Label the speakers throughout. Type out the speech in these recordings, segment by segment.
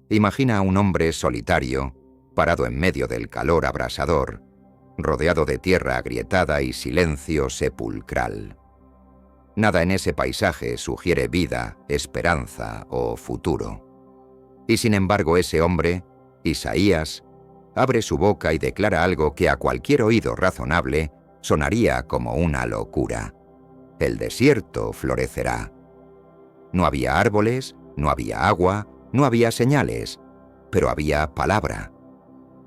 Speaker 1: Imagina a un hombre solitario, parado en medio del calor abrasador, rodeado de tierra agrietada y silencio sepulcral. Nada en ese paisaje sugiere vida, esperanza o futuro. Y sin embargo ese hombre, Isaías, abre su boca y declara algo que a cualquier oído razonable sonaría como una locura. El desierto florecerá. No había árboles, no había agua, no había señales, pero había palabra.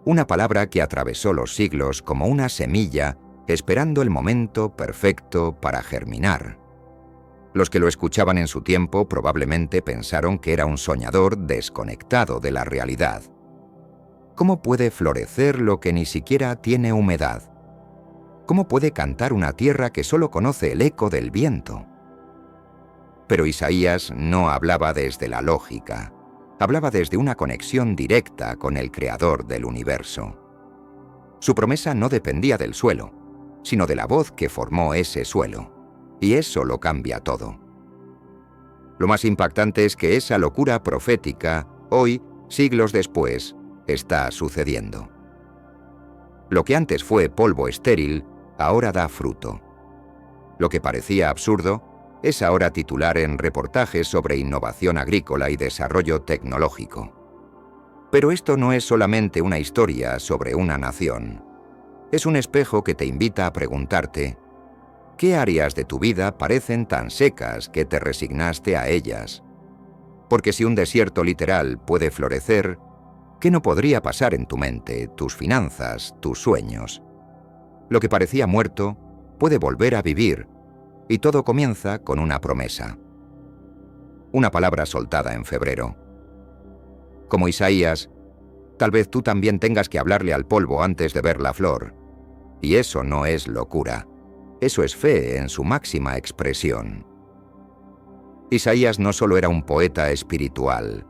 Speaker 1: Una palabra que atravesó los siglos como una semilla, esperando el momento perfecto para germinar. Los que lo escuchaban en su tiempo probablemente pensaron que era un soñador desconectado de la realidad. ¿Cómo puede florecer lo que ni siquiera tiene humedad? ¿Cómo puede cantar una tierra que solo conoce el eco del viento? Pero Isaías no hablaba desde la lógica, hablaba desde una conexión directa con el Creador del universo. Su promesa no dependía del suelo, sino de la voz que formó ese suelo, y eso lo cambia todo. Lo más impactante es que esa locura profética, hoy, siglos después, está sucediendo. Lo que antes fue polvo estéril, ahora da fruto. Lo que parecía absurdo es ahora titular en reportajes sobre innovación agrícola y desarrollo tecnológico. Pero esto no es solamente una historia sobre una nación. Es un espejo que te invita a preguntarte, ¿qué áreas de tu vida parecen tan secas que te resignaste a ellas? Porque si un desierto literal puede florecer, ¿qué no podría pasar en tu mente, tus finanzas, tus sueños? Lo que parecía muerto puede volver a vivir, y todo comienza con una promesa. Una palabra soltada en febrero. Como Isaías, tal vez tú también tengas que hablarle al polvo antes de ver la flor. Y eso no es locura. Eso es fe en su máxima expresión. Isaías no solo era un poeta espiritual,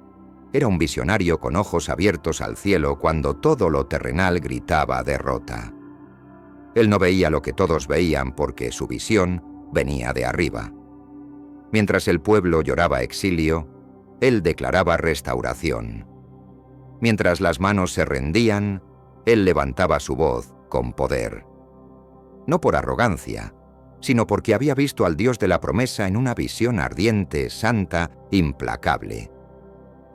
Speaker 1: era un visionario con ojos abiertos al cielo cuando todo lo terrenal gritaba derrota. Él no veía lo que todos veían porque su visión venía de arriba. Mientras el pueblo lloraba exilio, él declaraba restauración. Mientras las manos se rendían, él levantaba su voz con poder. No por arrogancia, sino porque había visto al Dios de la promesa en una visión ardiente, santa, implacable.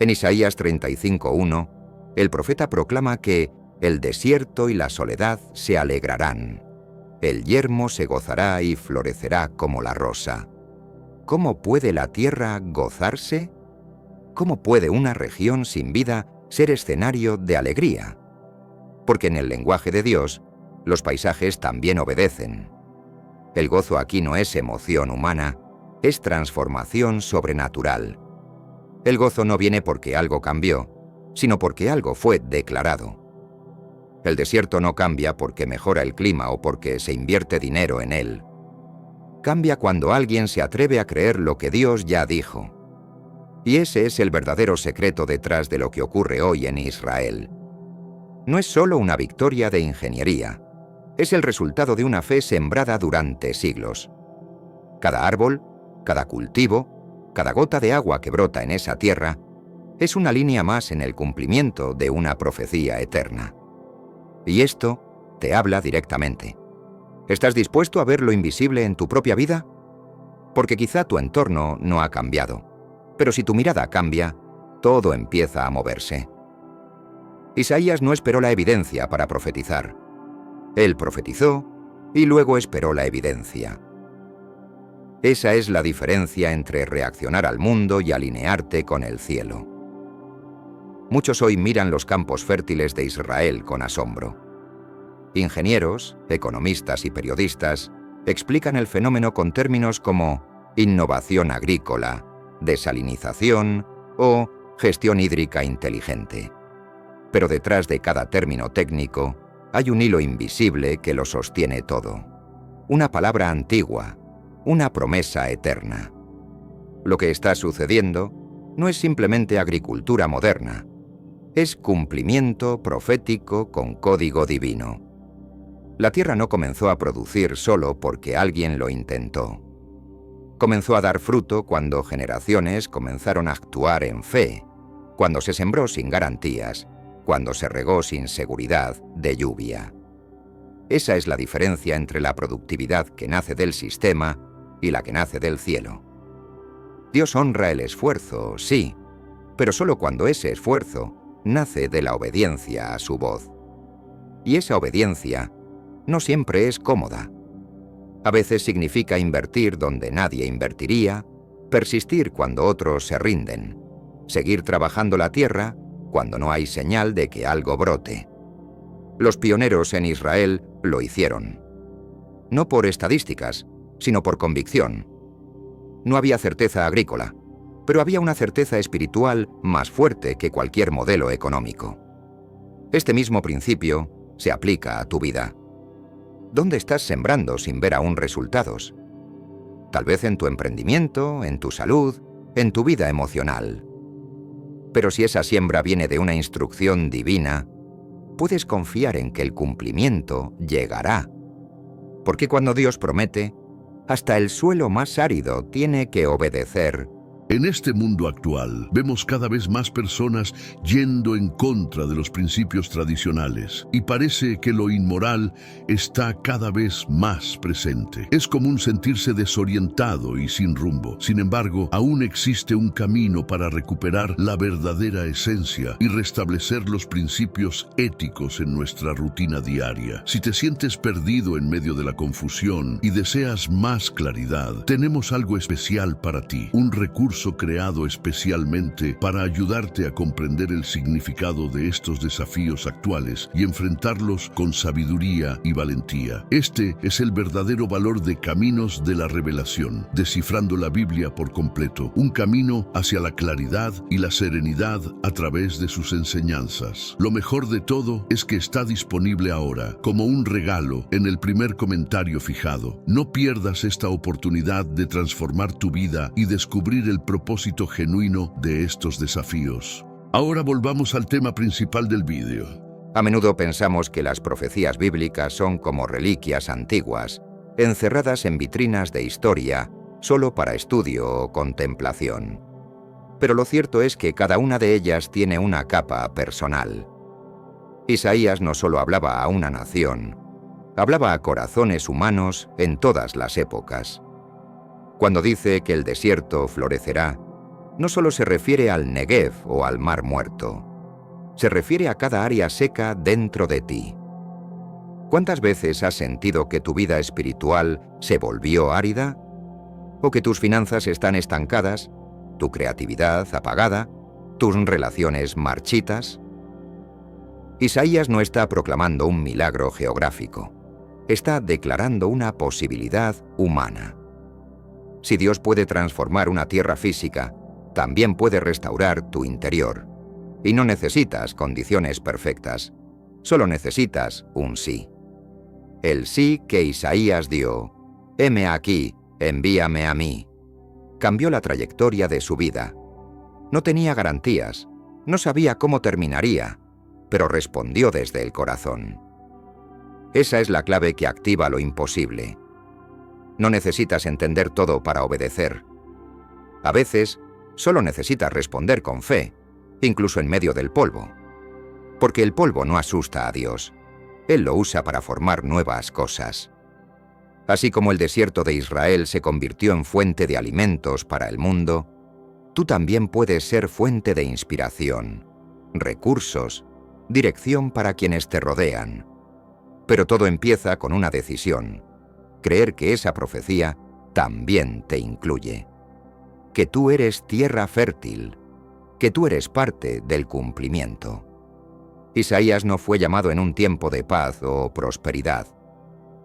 Speaker 1: En Isaías 35:1, el profeta proclama que el desierto y la soledad se alegrarán. El yermo se gozará y florecerá como la rosa. ¿Cómo puede la tierra gozarse? ¿Cómo puede una región sin vida ser escenario de alegría? Porque en el lenguaje de Dios, los paisajes también obedecen. El gozo aquí no es emoción humana, es transformación sobrenatural. El gozo no viene porque algo cambió, sino porque algo fue declarado. El desierto no cambia porque mejora el clima o porque se invierte dinero en él. Cambia cuando alguien se atreve a creer lo que Dios ya dijo. Y ese es el verdadero secreto detrás de lo que ocurre hoy en Israel. No es solo una victoria de ingeniería, es el resultado de una fe sembrada durante siglos. Cada árbol, cada cultivo, cada gota de agua que brota en esa tierra, es una línea más en el cumplimiento de una profecía eterna. Y esto te habla directamente. ¿Estás dispuesto a ver lo invisible en tu propia vida? Porque quizá tu entorno no ha cambiado, pero si tu mirada cambia, todo empieza a moverse. Isaías no esperó la evidencia para profetizar. Él profetizó y luego esperó la evidencia. Esa es la diferencia entre reaccionar al mundo y alinearte con el cielo. Muchos hoy miran los campos fértiles de Israel con asombro. Ingenieros, economistas y periodistas explican el fenómeno con términos como innovación agrícola, desalinización o gestión hídrica inteligente. Pero detrás de cada término técnico hay un hilo invisible que lo sostiene todo. Una palabra antigua, una promesa eterna. Lo que está sucediendo no es simplemente agricultura moderna, es cumplimiento profético con código divino. La tierra no comenzó a producir solo porque alguien lo intentó. Comenzó a dar fruto cuando generaciones comenzaron a actuar en fe, cuando se sembró sin garantías, cuando se regó sin seguridad de lluvia. Esa es la diferencia entre la productividad que nace del sistema y la que nace del cielo. Dios honra el esfuerzo, sí, pero solo cuando ese esfuerzo nace de la obediencia a su voz. Y esa obediencia no siempre es cómoda. A veces significa invertir donde nadie invertiría, persistir cuando otros se rinden, seguir trabajando la tierra cuando no hay señal de que algo brote. Los pioneros en Israel lo hicieron. No por estadísticas, sino por convicción. No había certeza agrícola, pero había una certeza espiritual más fuerte que cualquier modelo económico. Este mismo principio se aplica a tu vida. ¿Dónde estás sembrando sin ver aún resultados? Tal vez en tu emprendimiento, en tu salud, en tu vida emocional. Pero si esa siembra viene de una instrucción divina, puedes confiar en que el cumplimiento llegará. Porque cuando Dios promete, hasta el suelo más árido tiene que obedecer.
Speaker 2: En este mundo actual, vemos cada vez más personas yendo en contra de los principios tradicionales y parece que lo inmoral está cada vez más presente. Es común sentirse desorientado y sin rumbo. Sin embargo, aún existe un camino para recuperar la verdadera esencia y restablecer los principios éticos en nuestra rutina diaria. Si te sientes perdido en medio de la confusión y deseas más claridad, tenemos algo especial para ti, un recurso creado especialmente para ayudarte a comprender el significado de estos desafíos actuales y enfrentarlos con sabiduría y valentía. Este es el verdadero valor de Caminos de la Revelación, descifrando la Biblia por completo, un camino hacia la claridad y la serenidad a través de sus enseñanzas. Lo mejor de todo es que está disponible ahora, como un regalo, en el primer comentario fijado. No pierdas esta oportunidad de transformar tu vida y descubrir el propósito genuino de estos desafíos. Ahora volvamos al tema principal del vídeo.
Speaker 1: A menudo pensamos que las profecías bíblicas son como reliquias antiguas, encerradas en vitrinas de historia, solo para estudio o contemplación. Pero lo cierto es que cada una de ellas tiene una capa personal. Isaías no solo hablaba a una nación, hablaba a corazones humanos en todas las épocas. Cuando dice que el desierto florecerá, no solo se refiere al Negev o al Mar Muerto, se refiere a cada área seca dentro de ti. ¿Cuántas veces has sentido que tu vida espiritual se volvió árida? ¿O que tus finanzas están estancadas, tu creatividad apagada, tus relaciones marchitas? Isaías no está proclamando un milagro geográfico, está declarando una posibilidad humana. Si Dios puede transformar una tierra física, también puede restaurar tu interior. Y no necesitas condiciones perfectas, solo necesitas un sí. El sí que Isaías dio, heme aquí, envíame a mí, cambió la trayectoria de su vida. No tenía garantías, no sabía cómo terminaría, pero respondió desde el corazón. Esa es la clave que activa lo imposible. No necesitas entender todo para obedecer. A veces, solo necesitas responder con fe, incluso en medio del polvo. Porque el polvo no asusta a Dios. Él lo usa para formar nuevas cosas. Así como el desierto de Israel se convirtió en fuente de alimentos para el mundo, tú también puedes ser fuente de inspiración, recursos, dirección para quienes te rodean. Pero todo empieza con una decisión. Creer que esa profecía también te incluye. Que tú eres tierra fértil, que tú eres parte del cumplimiento. Isaías no fue llamado en un tiempo de paz o prosperidad.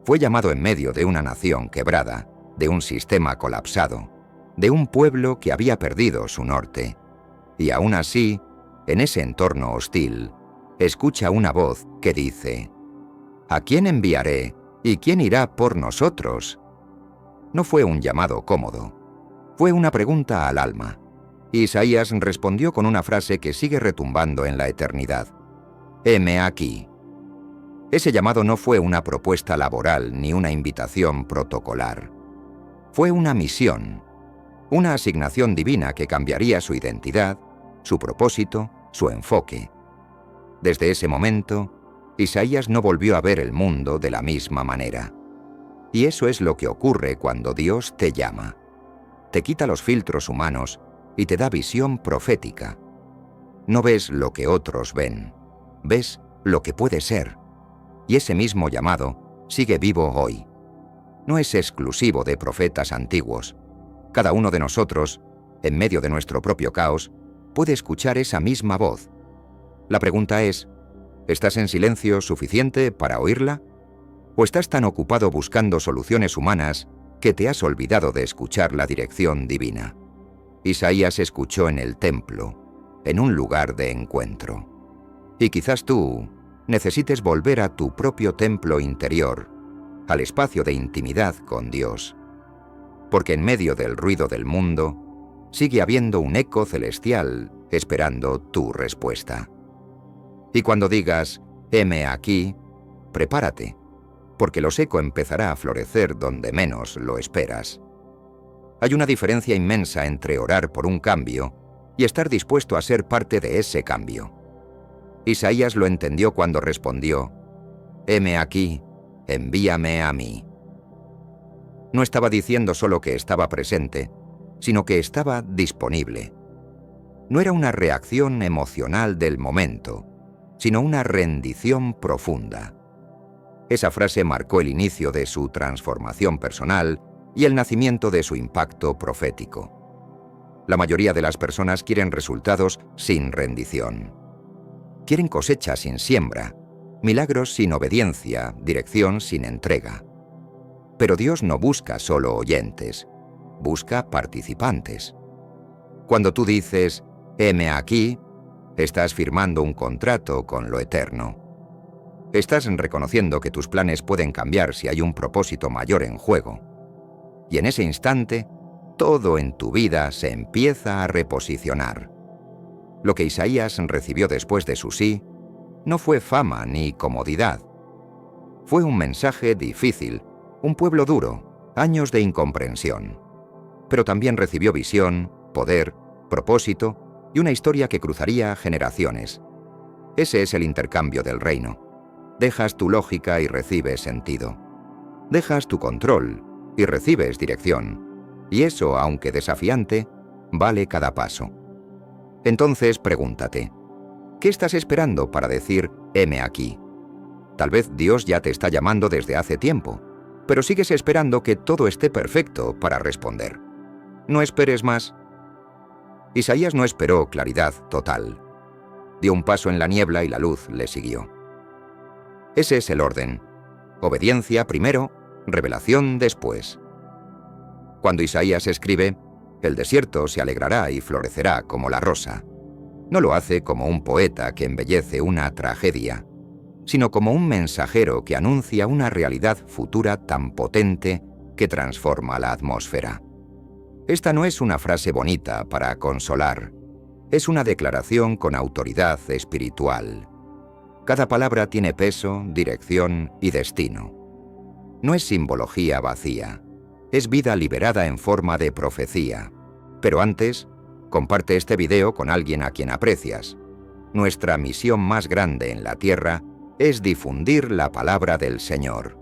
Speaker 1: Fue llamado en medio de una nación quebrada, de un sistema colapsado, de un pueblo que había perdido su norte. Y aún así, en ese entorno hostil, escucha una voz que dice: ¿a quién enviaré? ¿Y quién irá por nosotros? No fue un llamado cómodo. Fue una pregunta al alma. Isaías respondió con una frase que sigue retumbando en la eternidad. Heme aquí. Ese llamado no fue una propuesta laboral ni una invitación protocolar. Fue una misión, una asignación divina que cambiaría su identidad su propósito, su enfoque. Desde ese momento, Isaías no volvió a ver el mundo de la misma manera. Y eso es lo que ocurre cuando Dios te llama. Te quita los filtros humanos y te da visión profética. No ves lo que otros ven, ves lo que puede ser. Y ese mismo llamado sigue vivo hoy. No es exclusivo de profetas antiguos. Cada uno de nosotros, en medio de nuestro propio caos, puede escuchar esa misma voz. La pregunta es, ¿estás en silencio suficiente para oírla? ¿O estás tan ocupado buscando soluciones humanas que te has olvidado de escuchar la dirección divina? Isaías escuchó en el templo, en un lugar de encuentro. Y quizás tú necesites volver a tu propio templo interior, al espacio de intimidad con Dios. Porque en medio del ruido del mundo, sigue habiendo un eco celestial esperando tu respuesta. Y cuando digas, heme aquí, prepárate, porque lo seco empezará a florecer donde menos lo esperas. Hay una diferencia inmensa entre orar por un cambio y estar dispuesto a ser parte de ese cambio. Isaías lo entendió cuando respondió, heme aquí, envíame a mí. No estaba diciendo solo que estaba presente, sino que estaba disponible. No era una reacción emocional del momento, sino una rendición profunda. Esa frase marcó el inicio de su transformación personal y el nacimiento de su impacto profético. La mayoría de las personas quieren resultados sin rendición. Quieren cosecha sin siembra, milagros sin obediencia, dirección sin entrega. Pero Dios no busca solo oyentes, busca participantes. Cuando tú dices, heme aquí, estás firmando un contrato con lo eterno. Estás reconociendo que tus planes pueden cambiar si hay un propósito mayor en juego. Y en ese instante, todo en tu vida se empieza a reposicionar. Lo que Isaías recibió después de su sí, no fue fama ni comodidad. Fue un mensaje difícil, un pueblo duro, años de incomprensión. Pero también recibió visión, poder, propósito y una historia que cruzaría generaciones. Ese es el intercambio del reino. Dejas tu lógica y recibes sentido. Dejas tu control y recibes dirección. Y eso, aunque desafiante, vale cada paso. Entonces pregúntate, ¿qué estás esperando para decir, heme aquí? Tal vez Dios ya te está llamando desde hace tiempo, pero sigues esperando que todo esté perfecto para responder. No esperes más. Isaías no esperó claridad total. Dio un paso en la niebla y la luz le siguió. Ese es el orden. Obediencia primero, revelación después. Cuando Isaías escribe, el desierto se alegrará y florecerá como la rosa. No lo hace como un poeta que embellece una tragedia, sino como un mensajero que anuncia una realidad futura tan potente que transforma la atmósfera. Esta no es una frase bonita para consolar, es una declaración con autoridad espiritual. Cada palabra tiene peso, dirección y destino. No es simbología vacía, es vida liberada en forma de profecía. Pero antes, comparte este video con alguien a quien aprecias. Nuestra misión más grande en la tierra es difundir la palabra del Señor.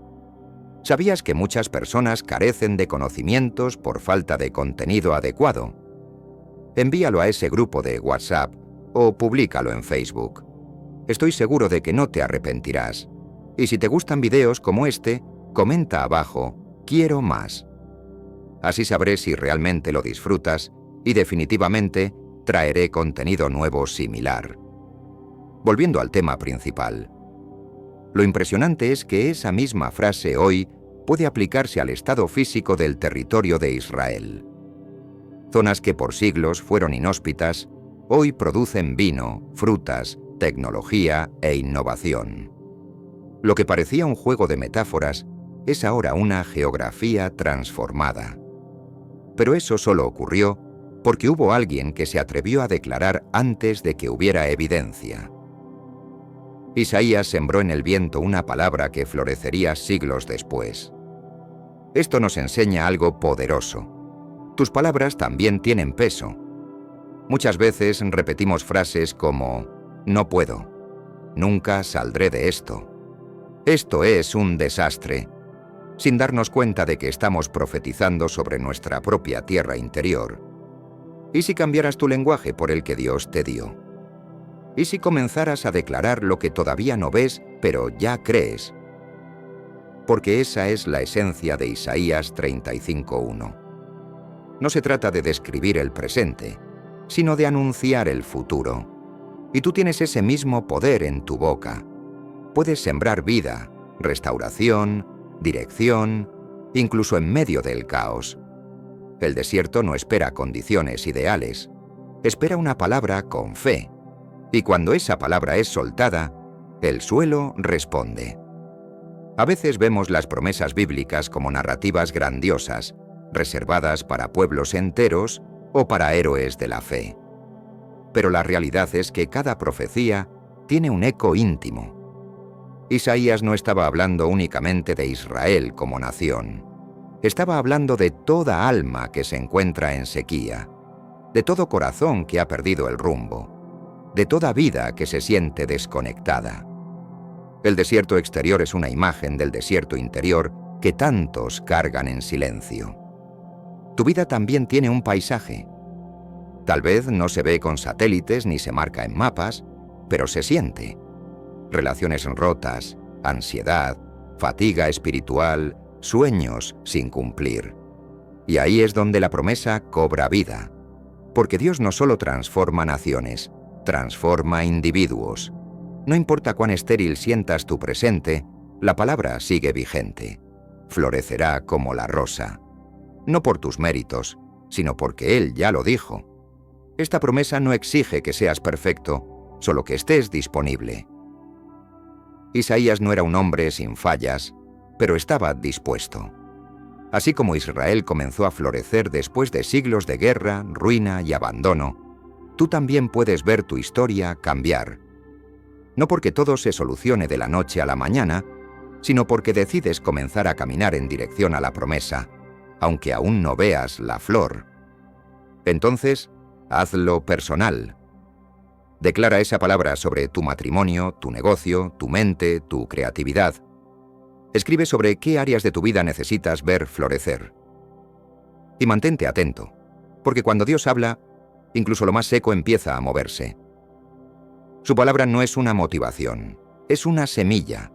Speaker 1: ¿Sabías que muchas personas carecen de conocimientos por falta de contenido adecuado? Envíalo a ese grupo de WhatsApp o públicalo en Facebook. Estoy seguro de que no te arrepentirás. Y si te gustan videos como este, comenta abajo, quiero más. Así sabré si realmente lo disfrutas y definitivamente traeré contenido nuevo similar. Volviendo al tema principal. Lo impresionante es que esa misma frase hoy puede aplicarse al estado físico del territorio de Israel. Zonas que por siglos fueron inhóspitas, hoy producen vino, frutas, tecnología e innovación. Lo que parecía un juego de metáforas es ahora una geografía transformada. Pero eso solo ocurrió porque hubo alguien que se atrevió a declarar antes de que hubiera evidencia. Isaías sembró en el viento una palabra que florecería siglos después. Esto nos enseña algo poderoso. Tus palabras también tienen peso. Muchas veces repetimos frases como «no puedo», «nunca saldré de esto», «esto es un desastre», sin darnos cuenta de que estamos profetizando sobre nuestra propia tierra interior. ¿Y si cambiaras tu lenguaje por el que Dios te dio? ¿Y si comenzaras a declarar lo que todavía no ves, pero ya crees? Porque esa es la esencia de Isaías 35:1. No se trata de describir el presente, sino de anunciar el futuro. Y tú tienes ese mismo poder en tu boca. Puedes sembrar vida, restauración, dirección, incluso en medio del caos. El desierto no espera condiciones ideales, espera una palabra con fe. Y cuando esa palabra es soltada, el suelo responde. A veces vemos las promesas bíblicas como narrativas grandiosas, reservadas para pueblos enteros o para héroes de la fe. Pero la realidad es que cada profecía tiene un eco íntimo. Isaías no estaba hablando únicamente de Israel como nación. Estaba hablando de toda alma que se encuentra en sequía, de todo corazón que ha perdido el rumbo, de toda vida que se siente desconectada. El desierto exterior es una imagen del desierto interior que tantos cargan en silencio. Tu vida también tiene un paisaje. Tal vez no se ve con satélites ni se marca en mapas, pero se siente. Relaciones rotas, ansiedad, fatiga espiritual, sueños sin cumplir. Y ahí es donde la promesa cobra vida. Porque Dios no solo transforma naciones, transforma individuos. No importa cuán estéril sientas tu presente, la palabra sigue vigente. Florecerá como la rosa. No por tus méritos, sino porque Él ya lo dijo. Esta promesa no exige que seas perfecto, solo que estés disponible. Isaías no era un hombre sin fallas, pero estaba dispuesto. Así como Israel comenzó a florecer después de siglos de guerra, ruina y abandono, tú también puedes ver tu historia cambiar. No porque todo se solucione de la noche a la mañana, sino porque decides comenzar a caminar en dirección a la promesa, aunque aún no veas la flor. Entonces, hazlo personal. Declara esa palabra sobre tu matrimonio, tu negocio, tu mente, tu creatividad. Escribe sobre qué áreas de tu vida necesitas ver florecer. Y mantente atento, porque cuando Dios habla, incluso lo más seco empieza a moverse. Su palabra no es una motivación, es una semilla,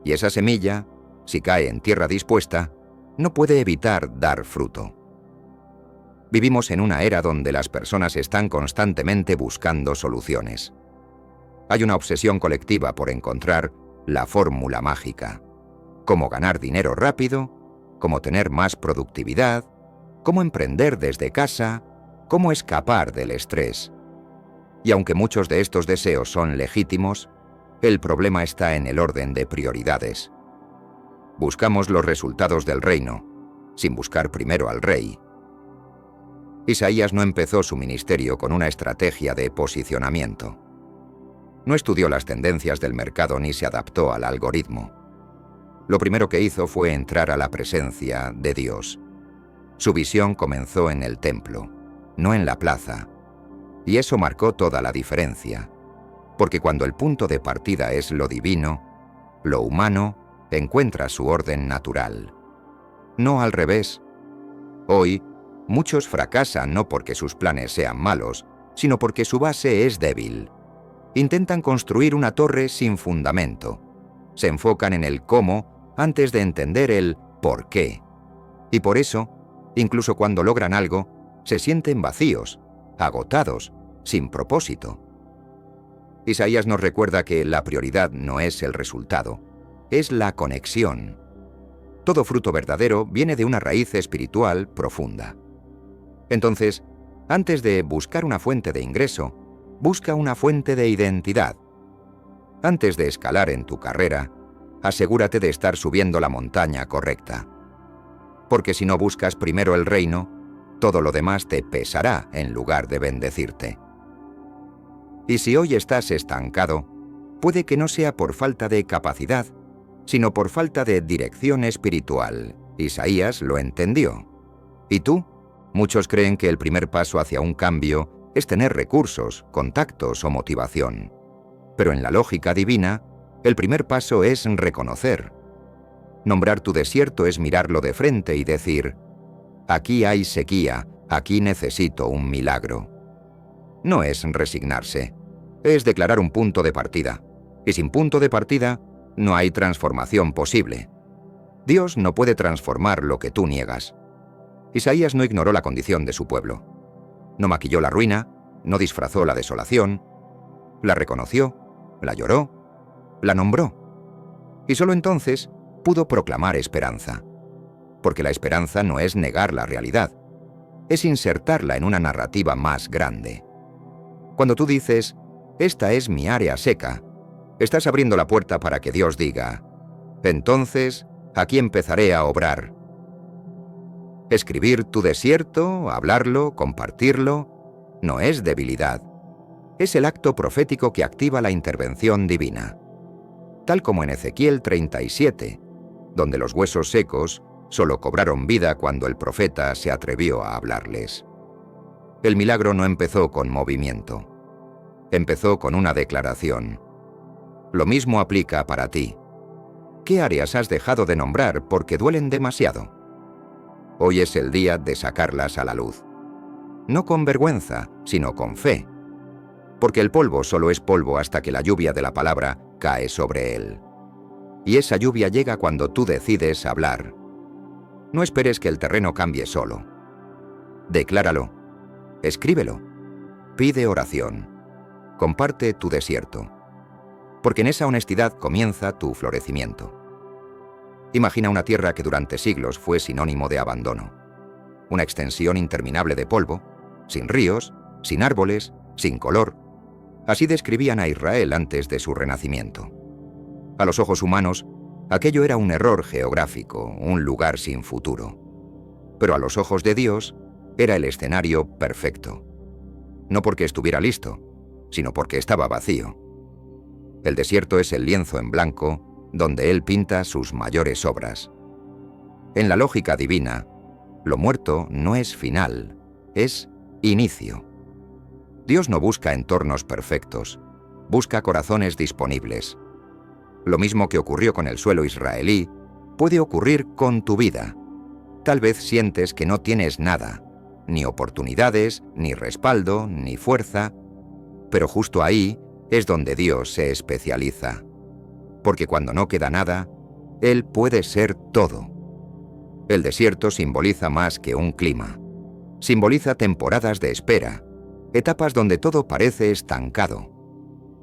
Speaker 1: y esa semilla, si cae en tierra dispuesta, no puede evitar dar fruto. Vivimos en una era donde las personas están constantemente buscando soluciones. Hay una obsesión colectiva por encontrar la fórmula mágica. Cómo ganar dinero rápido, cómo tener más productividad, cómo emprender desde casa, cómo escapar del estrés. Y aunque muchos de estos deseos son legítimos, el problema está en el orden de prioridades. Buscamos los resultados del reino, sin buscar primero al rey. Isaías no empezó su ministerio con una estrategia de posicionamiento. No estudió las tendencias del mercado ni se adaptó al algoritmo. Lo primero que hizo fue entrar a la presencia de Dios. Su visión comenzó en el templo, no en la plaza, y eso marcó toda la diferencia, porque cuando el punto de partida es lo divino, lo humano encuentra su orden natural. No al revés. Hoy, muchos fracasan no porque sus planes sean malos, sino porque su base es débil. Intentan construir una torre sin fundamento. Se enfocan en el cómo antes de entender el por qué. Y por eso, incluso cuando logran algo, se sienten vacíos, agotados, sin propósito. Isaías nos recuerda que la prioridad no es el resultado, es la conexión. Todo fruto verdadero viene de una raíz espiritual profunda. Entonces, antes de buscar una fuente de ingreso, busca una fuente de identidad. Antes de escalar en tu carrera, asegúrate de estar subiendo la montaña correcta. Porque si no buscas primero el reino, todo lo demás te pesará en lugar de bendecirte. Y si hoy estás estancado, puede que no sea por falta de capacidad, sino por falta de dirección espiritual. Isaías lo entendió. ¿Y tú? Muchos creen que el primer paso hacia un cambio es tener recursos, contactos o motivación. Pero en la lógica divina, el primer paso es reconocer. Nombrar tu desierto es mirarlo de frente y decir: aquí hay sequía, aquí necesito un milagro. No es resignarse, es declarar un punto de partida. Y sin punto de partida, no hay transformación posible. Dios no puede transformar lo que tú niegas. Isaías no ignoró la condición de su pueblo. No maquilló la ruina, no disfrazó la desolación, la reconoció, la lloró, la nombró. Y solo entonces pudo proclamar esperanza. Porque la esperanza no es negar la realidad, es insertarla en una narrativa más grande. Cuando tú dices: esta es mi área seca, estás abriendo la puerta para que Dios diga: entonces, aquí empezaré a obrar. Escribir tu desierto, hablarlo, compartirlo, no es debilidad. Es el acto profético que activa la intervención divina. Tal como en Ezequiel 37, donde los huesos secos solo cobraron vida cuando el profeta se atrevió a hablarles. El milagro no empezó con movimiento. Empezó con una declaración. Lo mismo aplica para ti. ¿Qué áreas has dejado de nombrar porque duelen demasiado? Hoy es el día de sacarlas a la luz. No con vergüenza, sino con fe. Porque el polvo solo es polvo hasta que la lluvia de la palabra cae sobre él. Y esa lluvia llega cuando tú decides hablar. No esperes que el terreno cambie solo. Decláralo. Escríbelo. Pide oración. Comparte tu desierto. Porque en esa honestidad comienza tu florecimiento. Imagina una tierra que durante siglos fue sinónimo de abandono. Una extensión interminable de polvo, sin ríos, sin árboles, sin color. Así describían a Israel antes de su renacimiento. A los ojos humanos, aquello era un error geográfico, un lugar sin futuro. Pero a los ojos de Dios, era el escenario perfecto. No porque estuviera listo, sino porque estaba vacío. El desierto es el lienzo en blanco donde Él pinta sus mayores obras. En la lógica divina, lo muerto no es final, es inicio. Dios no busca entornos perfectos, busca corazones disponibles. Lo mismo que ocurrió con el suelo israelí, puede ocurrir con tu vida. Tal vez sientes que no tienes nada, ni oportunidades, ni respaldo, ni fuerza, pero justo ahí es donde Dios se especializa. Porque cuando no queda nada, Él puede ser todo. El desierto simboliza más que un clima. Simboliza temporadas de espera, etapas donde todo parece estancado.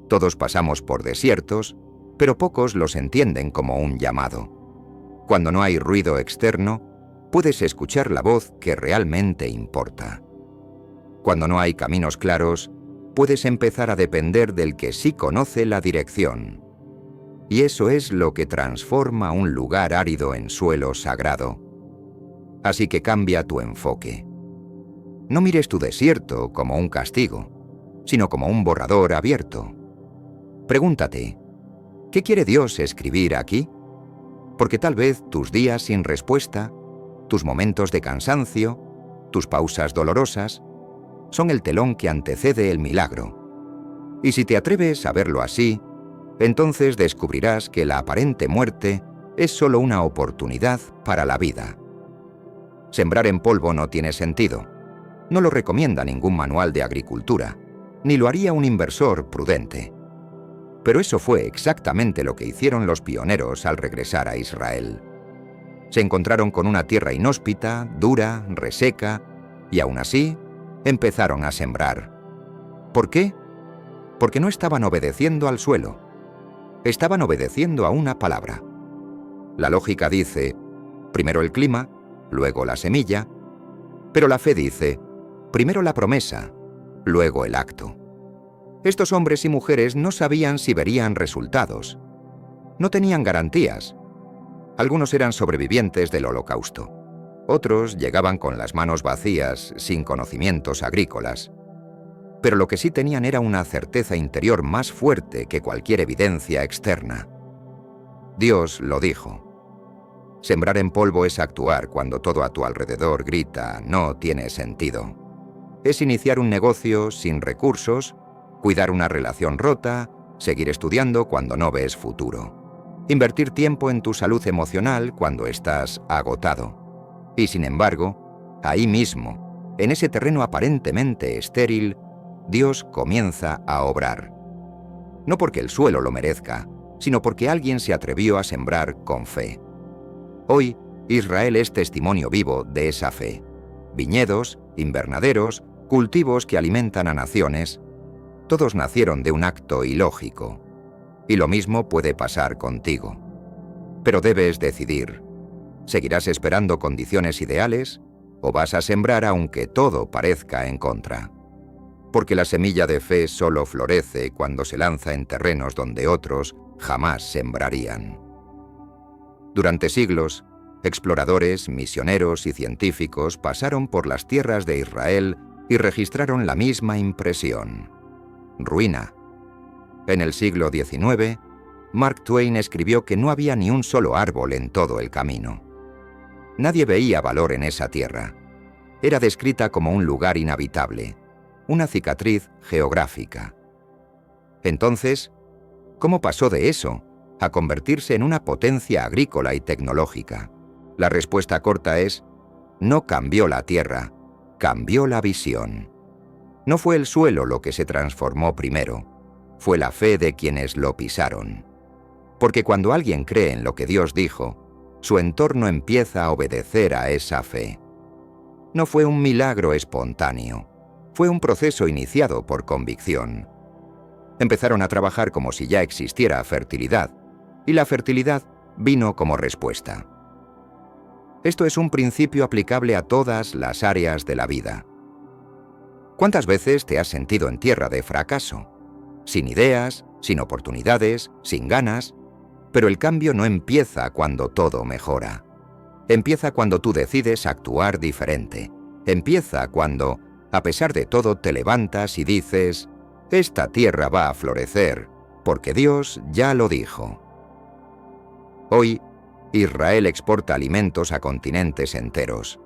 Speaker 1: Todos pasamos por desiertos, pero pocos los entienden como un llamado. Cuando no hay ruido externo, puedes escuchar la voz que realmente importa. Cuando no hay caminos claros, puedes empezar a depender del que sí conoce la dirección. Y eso es lo que transforma un lugar árido en suelo sagrado. Así que cambia tu enfoque. No mires tu desierto como un castigo, sino como un borrador abierto. Pregúntate, ¿qué quiere Dios escribir aquí? Porque tal vez tus días sin respuesta, tus momentos de cansancio, tus pausas dolorosas, son el telón que antecede el milagro. Y si te atreves a verlo así, entonces descubrirás que la aparente muerte es solo una oportunidad para la vida. Sembrar en polvo no tiene sentido. No lo recomienda ningún manual de agricultura, ni lo haría un inversor prudente. Pero eso fue exactamente lo que hicieron los pioneros al regresar a Israel. Se encontraron con una tierra inhóspita, dura, reseca, y aún así empezaron a sembrar. ¿Por qué? Porque no estaban obedeciendo al suelo. Estaban obedeciendo a una palabra. La lógica dice, primero el clima, luego la semilla, pero la fe dice, primero la promesa, luego el acto. Estos hombres y mujeres no sabían si verían resultados. No tenían garantías. Algunos eran sobrevivientes del Holocausto. Otros llegaban con las manos vacías, sin conocimientos agrícolas. Pero lo que sí tenían era una certeza interior más fuerte que cualquier evidencia externa. Dios lo dijo. Sembrar en polvo es actuar cuando todo a tu alrededor grita, no tiene sentido. Es iniciar un negocio sin recursos, cuidar una relación rota, seguir estudiando cuando no ves futuro, invertir tiempo en tu salud emocional cuando estás agotado. Y sin embargo, ahí mismo, en ese terreno aparentemente estéril, Dios comienza a obrar. No porque el suelo lo merezca, sino porque alguien se atrevió a sembrar con fe. Hoy, Israel es testimonio vivo de esa fe. Viñedos, invernaderos, cultivos que alimentan a naciones, todos nacieron de un acto ilógico. Y lo mismo puede pasar contigo. Pero debes decidir. ¿Seguirás esperando condiciones ideales o vas a sembrar aunque todo parezca en contra? Porque la semilla de fe solo florece cuando se lanza en terrenos donde otros jamás sembrarían. Durante siglos, exploradores, misioneros y científicos pasaron por las tierras de Israel y registraron la misma impresión: ruina. En el siglo XIX, Mark Twain escribió que no había ni un solo árbol en todo el camino. Nadie veía valor en esa tierra. Era descrita como un lugar inhabitable, una cicatriz geográfica. Entonces, ¿cómo pasó de eso a convertirse en una potencia agrícola y tecnológica? La respuesta corta es: no cambió la tierra, cambió la visión. No fue el suelo lo que se transformó primero, fue la fe de quienes lo pisaron. Porque cuando alguien cree en lo que Dios dijo, su entorno empieza a obedecer a esa fe. No fue un milagro espontáneo, fue un proceso iniciado por convicción. Empezaron a trabajar como si ya existiera fertilidad, y la fertilidad vino como respuesta. Esto es un principio aplicable a todas las áreas de la vida. ¿Cuántas veces te has sentido en tierra de fracaso? Sin ideas, sin oportunidades, sin ganas. Pero el cambio no empieza cuando todo mejora. Empieza cuando tú decides actuar diferente. Empieza cuando, a pesar de todo, te levantas y dices: esta tierra va a florecer, porque Dios ya lo dijo. Hoy, Israel exporta alimentos a continentes enteros.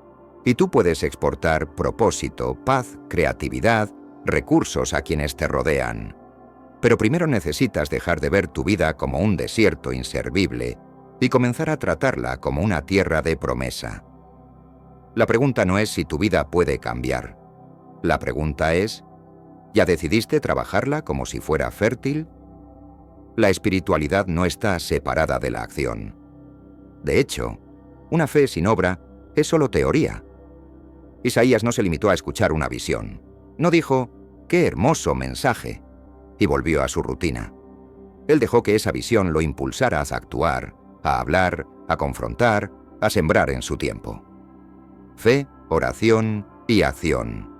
Speaker 1: Y tú puedes exportar propósito, paz, creatividad, recursos a quienes te rodean. Pero primero necesitas dejar de ver tu vida como un desierto inservible y comenzar a tratarla como una tierra de promesa. La pregunta no es si tu vida puede cambiar. La pregunta es: ¿ya decidiste trabajarla como si fuera fértil? La espiritualidad no está separada de la acción. De hecho, una fe sin obra es solo teoría. Isaías no se limitó a escuchar una visión. No dijo: ¡qué hermoso mensaje!, y volvió a su rutina. Él dejó que esa visión lo impulsara a actuar, a hablar, a confrontar, a sembrar en su tiempo. Fe, oración y acción.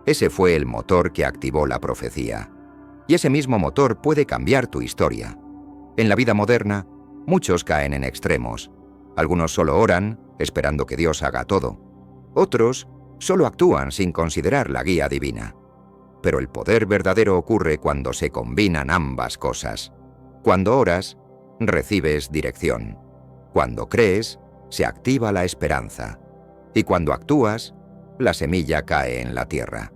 Speaker 1: Ese fue el motor que activó la profecía. Y ese mismo motor puede cambiar tu historia. En la vida moderna, muchos caen en extremos. Algunos solo oran, esperando que Dios haga todo. Otros solo actúan sin considerar la guía divina. Pero el poder verdadero ocurre cuando se combinan ambas cosas. Cuando oras, recibes dirección. Cuando crees, se activa la esperanza. Y cuando actúas, la semilla cae en la tierra.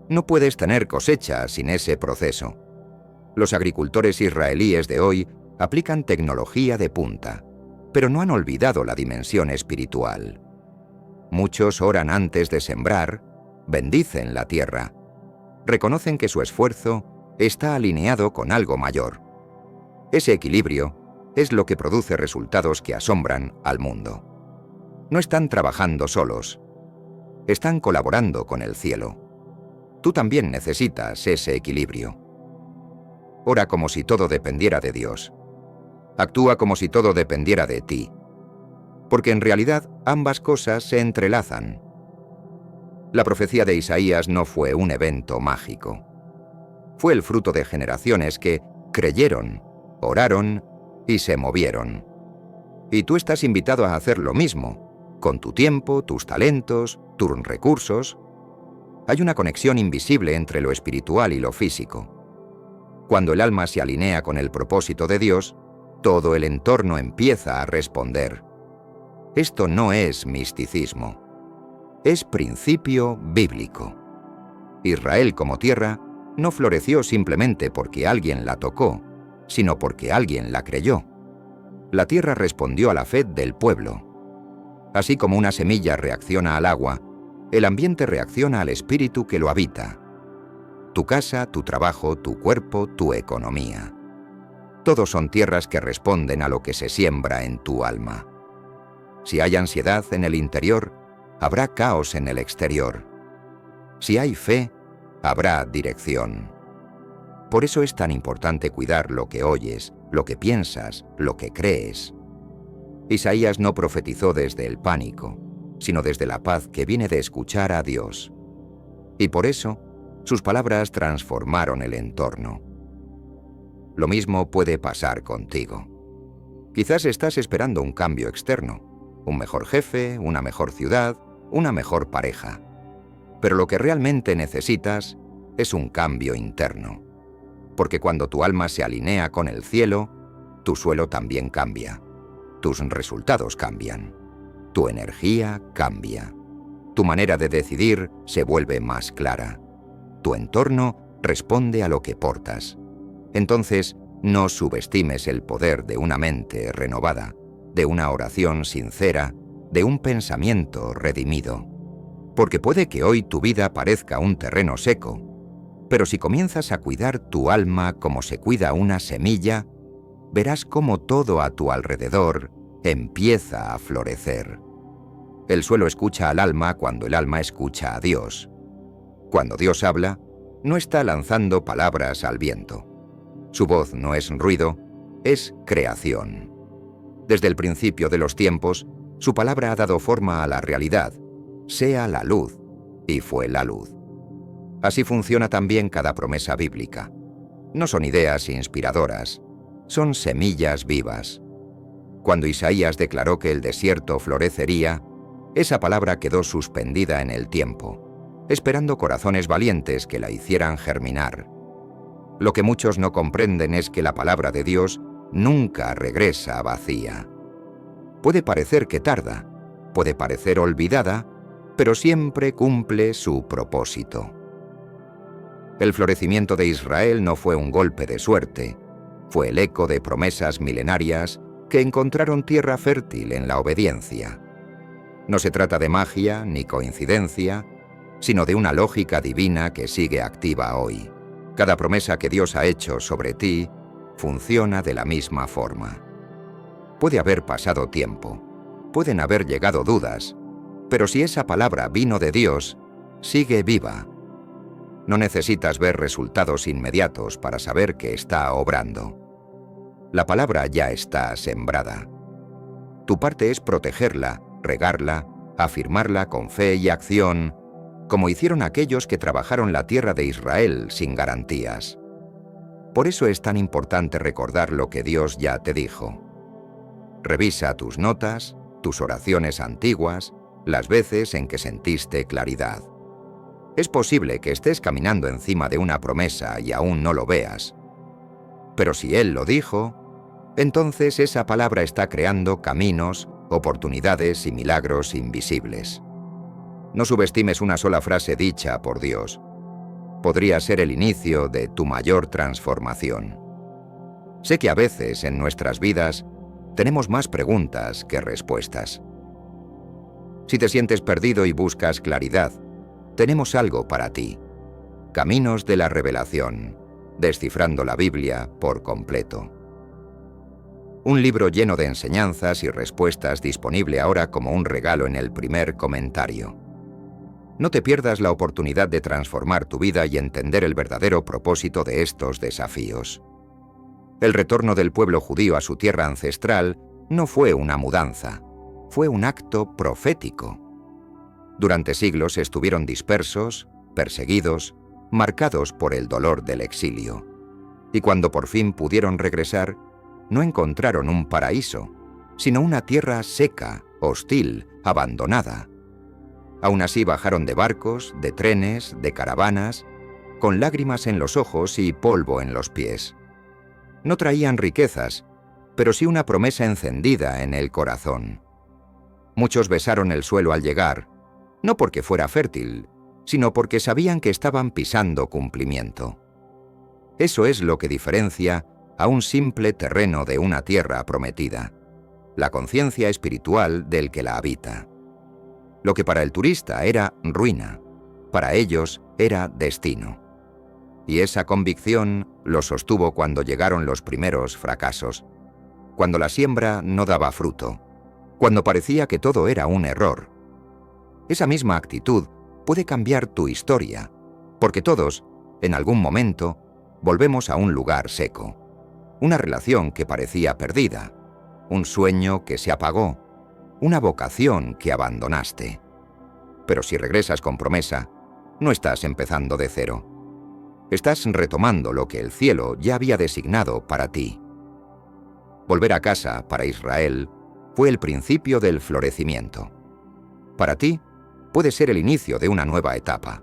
Speaker 1: No puedes tener cosecha sin ese proceso. Los agricultores israelíes de hoy aplican tecnología de punta, pero no han olvidado la dimensión espiritual. Muchos oran antes de sembrar, bendicen la tierra, reconocen que su esfuerzo está alineado con algo mayor. Ese equilibrio es lo que produce resultados que asombran al mundo. No están trabajando solos, están colaborando con el cielo. Tú también necesitas ese equilibrio. Ora como si todo dependiera de Dios. Actúa como si todo dependiera de ti. Porque en realidad ambas cosas se entrelazan. La profecía de Isaías no fue un evento mágico. Fue el fruto de generaciones que creyeron, oraron y se movieron. Y tú estás invitado a hacer lo mismo, con tu tiempo, tus talentos, tus recursos. Hay una conexión invisible entre lo espiritual y lo físico. Cuando el alma se alinea con el propósito de Dios, todo el entorno empieza a responder. Esto no es misticismo. Es principio bíblico. Israel como tierra no floreció simplemente porque alguien la tocó, sino porque alguien la creyó. La tierra respondió a la fe del pueblo. Así como una semilla reacciona al agua, el ambiente reacciona al espíritu que lo habita. Tu casa, tu trabajo, tu cuerpo, tu economía. Todos son tierras que responden a lo que se siembra en tu alma. Si hay ansiedad en el interior, habrá caos en el exterior. Si hay fe, habrá dirección. Por eso es tan importante cuidar lo que oyes, lo que piensas, lo que crees. Isaías no profetizó desde el pánico, sino desde la paz que viene de escuchar a Dios. Y por eso, sus palabras transformaron el entorno. Lo mismo puede pasar contigo. Quizás estás esperando un cambio externo, un mejor jefe, una mejor ciudad, una mejor pareja. Pero lo que realmente necesitas es un cambio interno. Porque cuando tu alma se alinea con el cielo, tu suelo también cambia. Tus resultados cambian. Tu energía cambia. Tu manera de decidir se vuelve más clara. Tu entorno responde a lo que portas. Entonces, no subestimes el poder de una mente renovada, de una oración sincera, de un pensamiento redimido. Porque puede que hoy tu vida parezca un terreno seco, pero si comienzas a cuidar tu alma como se cuida una semilla, verás cómo todo a tu alrededor empieza a florecer. El suelo escucha al alma cuando el alma escucha a Dios. Cuando Dios habla, no está lanzando palabras al viento. Su voz no es ruido, es creación. Desde el principio de los tiempos, su palabra ha dado forma a la realidad. Sea la luz, y fue la luz. Así funciona también cada promesa bíblica. No son ideas inspiradoras, son semillas vivas. Cuando Isaías declaró que el desierto florecería, esa palabra quedó suspendida en el tiempo, esperando corazones valientes que la hicieran germinar. Lo que muchos no comprenden es que la palabra de Dios nunca regresa vacía. Puede parecer que tarda, puede parecer olvidada, pero siempre cumple su propósito. El florecimiento de Israel no fue un golpe de suerte, fue el eco de promesas milenarias que encontraron tierra fértil en la obediencia. No se trata de magia ni coincidencia, sino de una lógica divina que sigue activa hoy. Cada promesa que Dios ha hecho sobre ti funciona de la misma forma. Puede haber pasado tiempo, pueden haber llegado dudas, pero si esa palabra vino de Dios, sigue viva. No necesitas ver resultados inmediatos para saber que está obrando. La palabra ya está sembrada. Tu parte es protegerla, regarla, afirmarla con fe y acción, como hicieron aquellos que trabajaron la tierra de Israel sin garantías. Por eso es tan importante recordar lo que Dios ya te dijo. Revisa tus notas, tus oraciones antiguas, las veces en que sentiste claridad. Es posible que estés caminando encima de una promesa y aún no lo veas. Pero si Él lo dijo, entonces esa palabra está creando caminos, oportunidades y milagros invisibles. No subestimes una sola frase dicha por Dios. Podría ser el inicio de tu mayor transformación. Sé que a veces en nuestras vidas tenemos más preguntas que respuestas. Si te sientes perdido y buscas claridad, tenemos algo para ti. Caminos de la Revelación, descifrando la Biblia por completo. Un libro lleno de enseñanzas y respuestas disponible ahora como un regalo en el primer comentario. No te pierdas la oportunidad de transformar tu vida y entender el verdadero propósito de estos desafíos. El retorno del pueblo judío a su tierra ancestral no fue una mudanza, fue un acto profético. Durante siglos estuvieron dispersos, perseguidos, marcados por el dolor del exilio. Y cuando por fin pudieron regresar, no encontraron un paraíso, sino una tierra seca, hostil, abandonada. Aún así bajaron de barcos, de trenes, de caravanas, con lágrimas en los ojos y polvo en los pies. No traían riquezas, pero sí una promesa encendida en el corazón. Muchos besaron el suelo al llegar, no porque fuera fértil, sino porque sabían que estaban pisando cumplimiento. Eso es lo que diferencia a un simple terreno de una tierra prometida, la conciencia espiritual del que la habita. Lo que para el turista era ruina, para ellos era destino. Y esa convicción lo sostuvo cuando llegaron los primeros fracasos, cuando la siembra no daba fruto, cuando parecía que todo era un error. Esa misma actitud puede cambiar tu historia, porque todos, en algún momento, volvemos a un lugar seco, una relación que parecía perdida, un sueño que se apagó, una vocación que abandonaste. Pero si regresas con promesa, no estás empezando de cero. Estás retomando lo que el cielo ya había designado para ti. Volver a casa para Israel fue el principio del florecimiento. Para ti puede ser el inicio de una nueva etapa.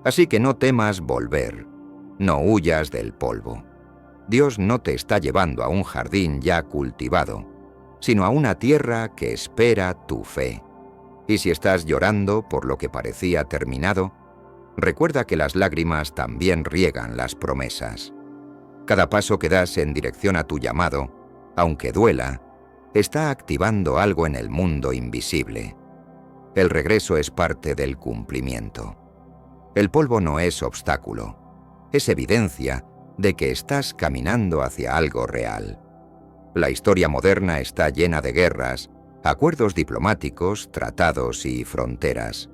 Speaker 1: Así que no temas volver, no huyas del polvo. Dios no te está llevando a un jardín ya cultivado, sino a una tierra que espera tu fe. Y si estás llorando por lo que parecía terminado, recuerda que las lágrimas también riegan las promesas. Cada paso que das en dirección a tu llamado, aunque duela, está activando algo en el mundo invisible. El regreso es parte del cumplimiento. El polvo no es obstáculo, es evidencia de que estás caminando hacia algo real. La historia moderna está llena de guerras, acuerdos diplomáticos, tratados y fronteras.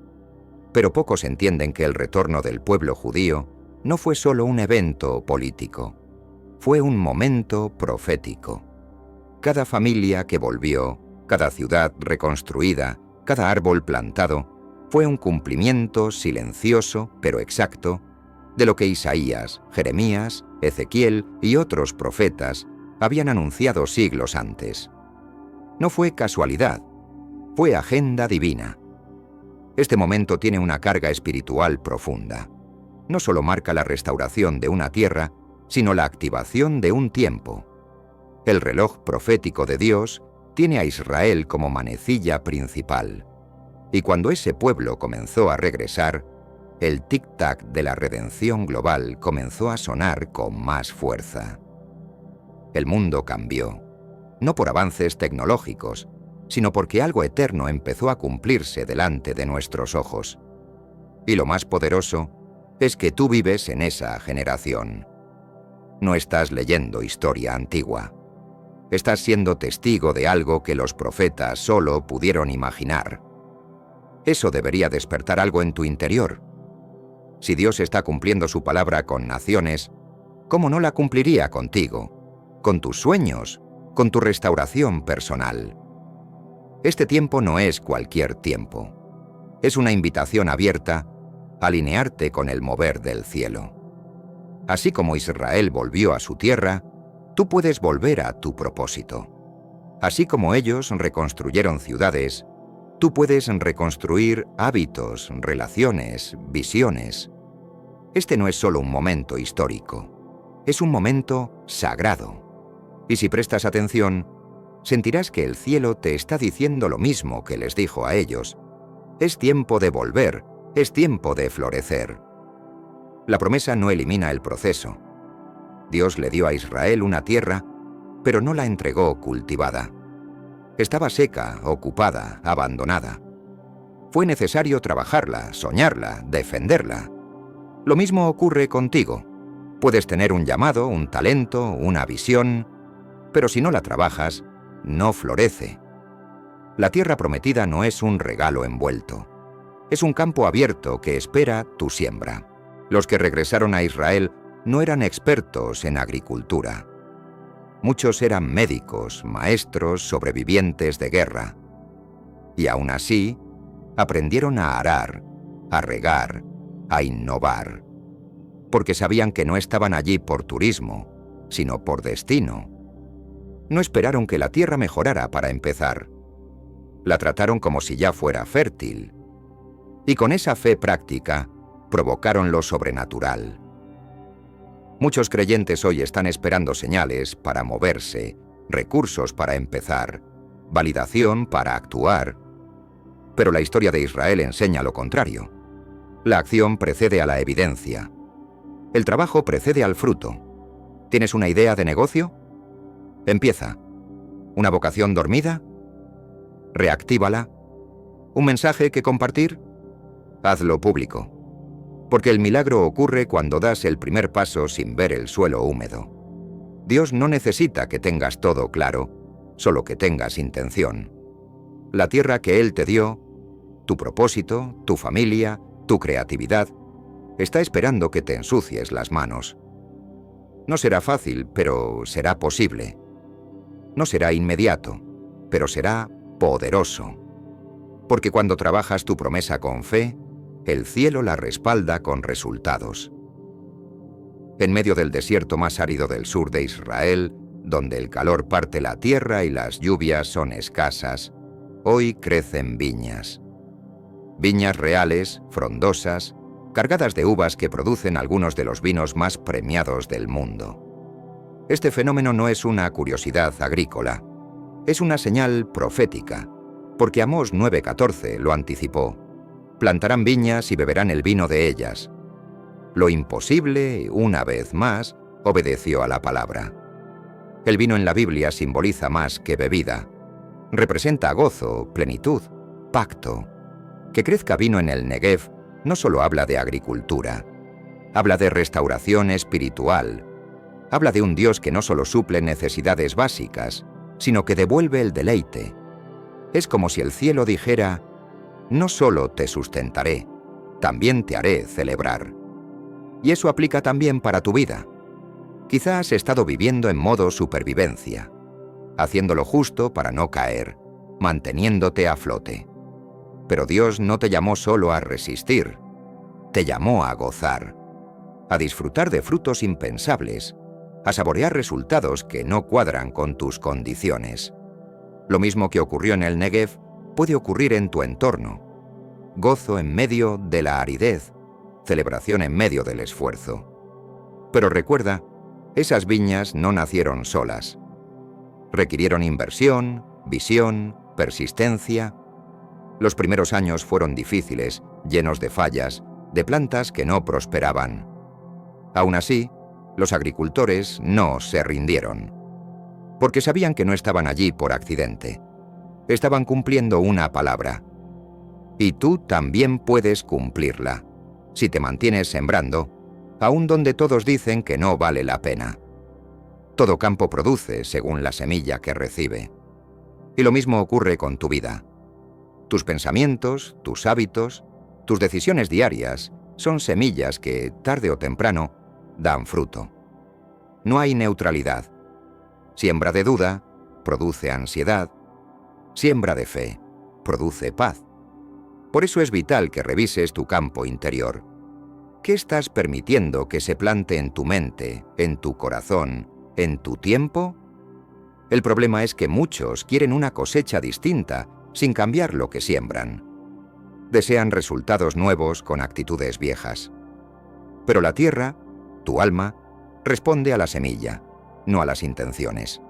Speaker 1: Pero pocos entienden que el retorno del pueblo judío no fue solo un evento político, fue un momento profético. Cada familia que volvió, cada ciudad reconstruida, cada árbol plantado, fue un cumplimiento silencioso pero exacto de lo que Isaías, Jeremías, Ezequiel y otros profetas habían anunciado siglos antes. No fue casualidad, fue agenda divina. Este momento tiene una carga espiritual profunda. No solo marca la restauración de una tierra, sino la activación de un tiempo. El reloj profético de Dios tiene a Israel como manecilla principal. Y cuando ese pueblo comenzó a regresar, el tic-tac de la redención global comenzó a sonar con más fuerza. El mundo cambió, no por avances tecnológicos, sino porque algo eterno empezó a cumplirse delante de nuestros ojos. Y lo más poderoso es que tú vives en esa generación. No estás leyendo historia antigua. Estás siendo testigo de algo que los profetas solo pudieron imaginar. Eso debería despertar algo en tu interior. Si Dios está cumpliendo su palabra con naciones, ¿cómo no la cumpliría contigo, con tus sueños, con tu restauración personal? Este tiempo no es cualquier tiempo. Es una invitación abierta a alinearte con el mover del cielo. Así como Israel volvió a su tierra, tú puedes volver a tu propósito. Así como ellos reconstruyeron ciudades, tú puedes reconstruir hábitos, relaciones, visiones. Este no es solo un momento histórico, es un momento sagrado. Y si prestas atención, sentirás que el cielo te está diciendo lo mismo que les dijo a ellos. Es tiempo de volver, es tiempo de florecer. La promesa no elimina el proceso. Dios le dio a Israel una tierra, pero no la entregó cultivada. Estaba seca, ocupada, abandonada. Fue necesario trabajarla, soñarla, defenderla. Lo mismo ocurre contigo. Puedes tener un llamado, un talento, una visión, pero si no la trabajas, no florece. La tierra prometida no es un regalo envuelto. Es un campo abierto que espera tu siembra. Los que regresaron a Israel no eran expertos en agricultura. Muchos eran médicos, maestros, sobrevivientes de guerra. Y aún así, aprendieron a arar, a regar, a innovar. Porque sabían que no estaban allí por turismo, sino por destino. No esperaron que la tierra mejorara para empezar. La trataron como si ya fuera fértil. Y con esa fe práctica, provocaron lo sobrenatural. Muchos creyentes hoy están esperando señales para moverse, recursos para empezar, validación para actuar. Pero la historia de Israel enseña lo contrario. La acción precede a la evidencia. El trabajo precede al fruto. ¿Tienes una idea de negocio? Empieza. ¿Una vocación dormida? Reactívala. ¿Un mensaje que compartir? Hazlo público. Porque el milagro ocurre cuando das el primer paso sin ver el suelo húmedo. Dios no necesita que tengas todo claro, solo que tengas intención. La tierra que Él te dio, tu propósito, tu familia, tu creatividad, está esperando que te ensucies las manos. No será fácil, pero será posible. No será inmediato, pero será poderoso. Porque cuando trabajas tu promesa con fe, el cielo la respalda con resultados. En medio del desierto más árido del sur de Israel, donde el calor parte la tierra y las lluvias son escasas, hoy crecen viñas. Viñas reales, frondosas, cargadas de uvas que producen algunos de los vinos más premiados del mundo. Este fenómeno no es una curiosidad agrícola, es una señal profética, porque Amós 9:14 lo anticipó. Plantarán viñas y beberán el vino de ellas. Lo imposible, una vez más, obedeció a la palabra. El vino en la Biblia simboliza más que bebida. Representa gozo, plenitud, pacto. Que crezca vino en el Negev no solo habla de agricultura, habla de restauración espiritual, habla de un Dios que no solo suple necesidades básicas, sino que devuelve el deleite. Es como si el cielo dijera, no solo te sustentaré, también te haré celebrar. Y eso aplica también para tu vida. Quizás has estado viviendo en modo supervivencia, haciendo lo justo para no caer, manteniéndote a flote. Pero Dios no te llamó solo a resistir, te llamó a gozar, a disfrutar de frutos impensables, a saborear resultados que no cuadran con tus condiciones. Lo mismo que ocurrió en el Negev puede ocurrir en tu entorno. Gozo en medio de la aridez, celebración en medio del esfuerzo. Pero recuerda, esas viñas no nacieron solas. Requirieron inversión, visión, persistencia. Los primeros años fueron difíciles, llenos de fallas, de plantas que no prosperaban. Aún así, los agricultores no se rindieron, porque sabían que no estaban allí por accidente. Estaban cumpliendo una palabra. Y tú también puedes cumplirla, si te mantienes sembrando, aun donde todos dicen que no vale la pena. Todo campo produce según la semilla que recibe. Y lo mismo ocurre con tu vida. Tus pensamientos, tus hábitos, tus decisiones diarias son semillas que, tarde o temprano, dan fruto. No hay neutralidad. Siembra de duda, produce ansiedad. Siembra de fe, produce paz. Por eso es vital que revises tu campo interior. ¿Qué estás permitiendo que se plante en tu mente, en tu corazón, en tu tiempo? El problema es que muchos quieren una cosecha distinta, sin cambiar lo que siembran. Desean resultados nuevos con actitudes viejas. Pero la tierra, tu alma, responde a la semilla, no a las intenciones.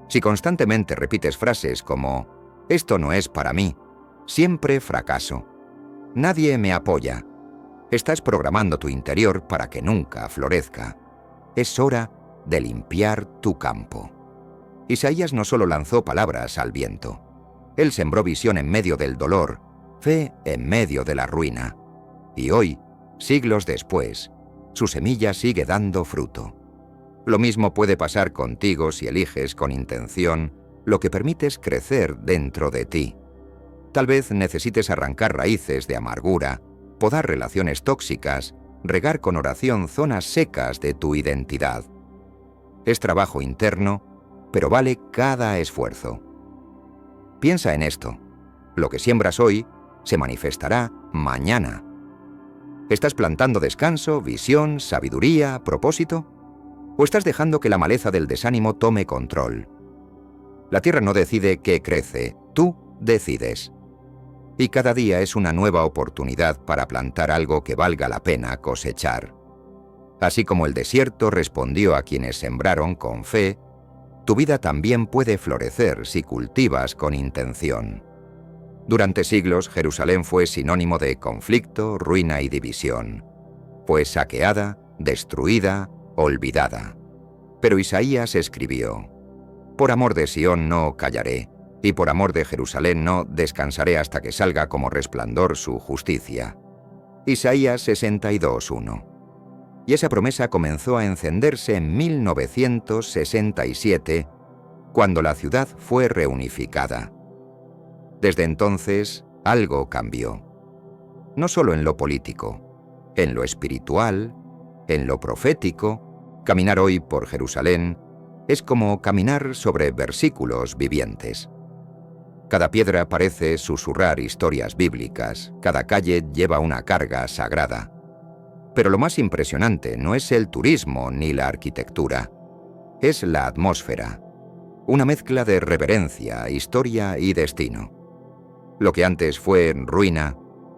Speaker 1: Si constantemente repites frases como «esto no es para mí», siempre fracaso, «nadie me apoya», estás programando tu interior para que nunca florezca. Es hora de limpiar tu campo. Isaías no solo lanzó palabras al viento. Él sembró visión en medio del dolor, fe en medio de la ruina. Y hoy, siglos después, su semilla sigue dando fruto. Lo mismo puede pasar contigo si eliges con intención lo que permites crecer dentro de ti. Tal vez necesites arrancar raíces de amargura, podar relaciones tóxicas, regar con oración zonas secas de tu identidad. Es trabajo interno, pero vale cada esfuerzo. Piensa en esto. Lo que siembras hoy se manifestará mañana. ¿Estás plantando descanso, visión, sabiduría, propósito? ¿O estás dejando que la maleza del desánimo tome control? La tierra no decide qué crece, tú decides. Y cada día es una nueva oportunidad para plantar algo que valga la pena cosechar. Así como el desierto respondió a quienes sembraron con fe, tu vida también puede florecer si cultivas con intención. Durante siglos, Jerusalén fue sinónimo de conflicto, ruina y división. Fue saqueada, destruida, olvidada. Pero Isaías escribió: «Por amor de Sión no callaré, y por amor de Jerusalén no descansaré hasta que salga como resplandor su justicia». Isaías 62:1. Y esa promesa comenzó a encenderse en 1967, cuando la ciudad fue reunificada. Desde entonces, algo cambió. No solo en lo político, en lo espiritual, en lo profético. Caminar hoy por Jerusalén es como caminar sobre versículos vivientes. Cada piedra parece susurrar historias bíblicas, cada calle lleva una carga sagrada. Pero lo más impresionante no es el turismo ni la arquitectura, es la atmósfera, una mezcla de reverencia, historia y destino. Lo que antes fue ruina,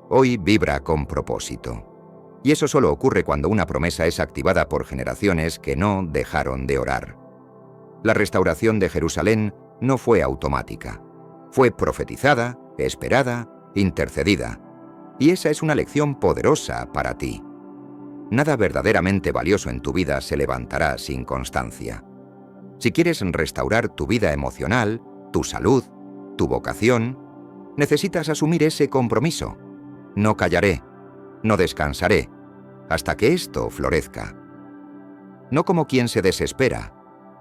Speaker 1: hoy vibra con propósito. Y eso solo ocurre cuando una promesa es activada por generaciones que no dejaron de orar. La restauración de Jerusalén no fue automática. Fue profetizada, esperada, intercedida. Y esa es una lección poderosa para ti. Nada verdaderamente valioso en tu vida se levantará sin constancia. Si quieres restaurar tu vida emocional, tu salud, tu vocación, necesitas asumir ese compromiso. No callaré, no descansaré, hasta que esto florezca. No como quien se desespera,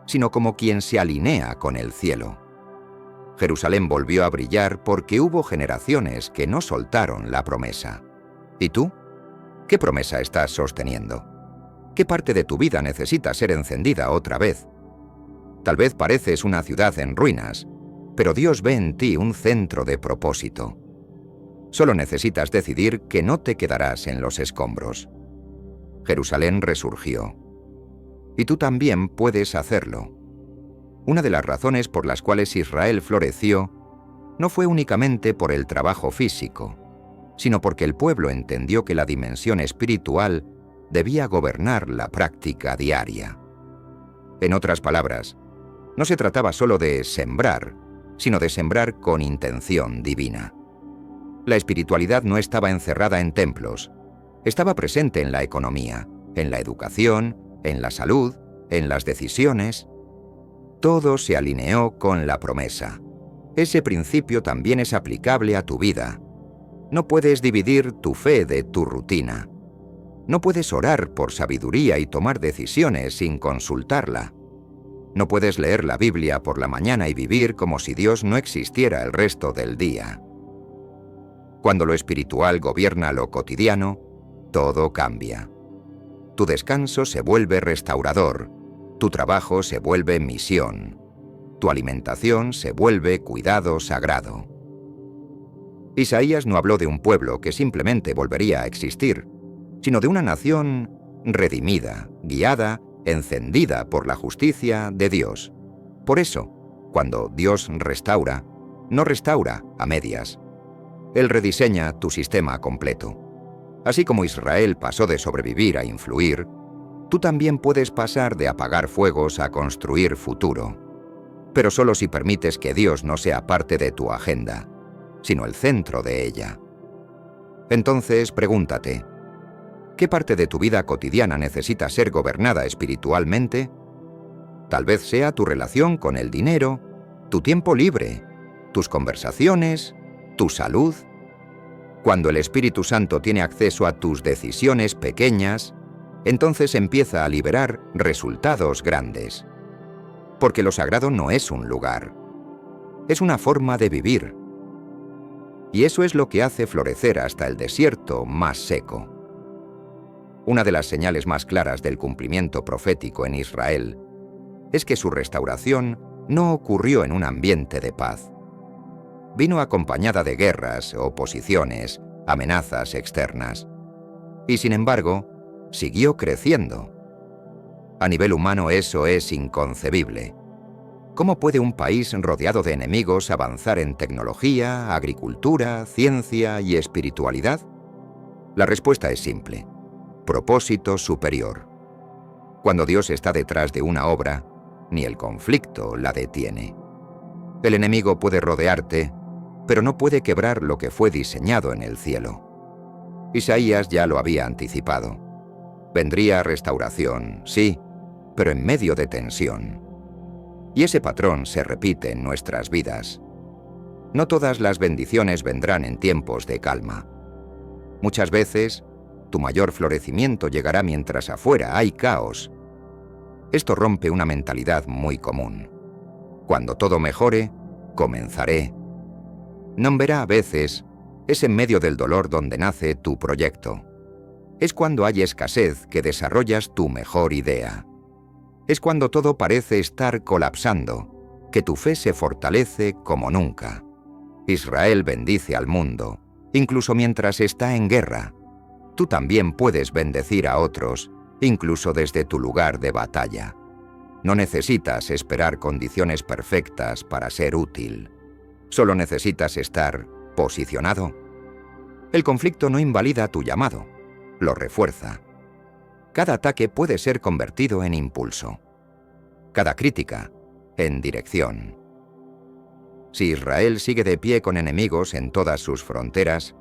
Speaker 1: sino como quien se alinea con el cielo. Jerusalén volvió a brillar porque hubo generaciones que no soltaron la promesa. ¿Y tú? ¿Qué promesa estás sosteniendo? ¿Qué parte de tu vida necesita ser encendida otra vez? Tal vez pareces una ciudad en ruinas, pero Dios ve en ti un centro de propósito. Solo necesitas decidir que no te quedarás en los escombros. Jerusalén resurgió. Y tú también puedes hacerlo. Una de las razones por las cuales Israel floreció no fue únicamente por el trabajo físico, sino porque el pueblo entendió que la dimensión espiritual debía gobernar la práctica diaria. En otras palabras, no se trataba solo de sembrar, sino de sembrar con intención divina. La espiritualidad no estaba encerrada en templos, estaba presente en la economía, en la educación, en la salud, en las decisiones. Todo se alineó con la promesa. Ese principio también es aplicable a tu vida. No puedes dividir tu fe de tu rutina. No puedes orar por sabiduría y tomar decisiones sin consultarla. No puedes leer la Biblia por la mañana y vivir como si Dios no existiera el resto del día. Cuando lo espiritual gobierna lo cotidiano, todo cambia. Tu descanso se vuelve restaurador, tu trabajo se vuelve misión, tu alimentación se vuelve cuidado sagrado. Isaías no habló de un pueblo que simplemente volvería a existir, sino de una nación redimida, guiada, encendida por la justicia de Dios. Por eso, cuando Dios restaura, no restaura a medias. Él rediseña tu sistema completo. Así como Israel pasó de sobrevivir a influir, tú también puedes pasar de apagar fuegos a construir futuro. Pero solo si permites que Dios no sea parte de tu agenda, sino el centro de ella. Entonces pregúntate, ¿qué parte de tu vida cotidiana necesita ser gobernada espiritualmente? Tal vez sea tu relación con el dinero, tu tiempo libre, tus conversaciones, tu salud. Cuando el Espíritu Santo tiene acceso a tus decisiones pequeñas, entonces empieza a liberar resultados grandes. Porque lo sagrado no es un lugar, es una forma de vivir. Y eso es lo que hace florecer hasta el desierto más seco. Una de las señales más claras del cumplimiento profético en Israel es que su restauración no ocurrió en un ambiente de paz. Vino acompañada de guerras, oposiciones, amenazas externas. Y sin embargo, siguió creciendo. A nivel humano eso es inconcebible. ¿Cómo puede un país rodeado de enemigos avanzar en tecnología, agricultura, ciencia y espiritualidad? La respuesta es simple: propósito superior. Cuando Dios está detrás de una obra, ni el conflicto la detiene. El enemigo puede rodearte, pero no puede quebrar lo que fue diseñado en el cielo. Isaías ya lo había anticipado. Vendría restauración, sí, pero en medio de tensión. Y ese patrón se repite en nuestras vidas. No todas las bendiciones vendrán en tiempos de calma. Muchas veces, tu mayor florecimiento llegará mientras afuera hay caos. Esto rompe una mentalidad muy común. Cuando todo mejore, comenzaré. No verá a veces, es en medio del dolor donde nace tu proyecto. Es cuando hay escasez que desarrollas tu mejor idea. Es cuando todo parece estar colapsando, que tu fe se fortalece como nunca. Israel bendice al mundo, incluso mientras está en guerra. Tú también puedes bendecir a otros, incluso desde tu lugar de batalla. No necesitas esperar condiciones perfectas para ser útil. Solo necesitas estar posicionado. El conflicto no invalida tu llamado, lo refuerza. Cada ataque puede ser convertido en impulso. Cada crítica, en dirección. Si Israel sigue de pie con enemigos en todas sus fronteras,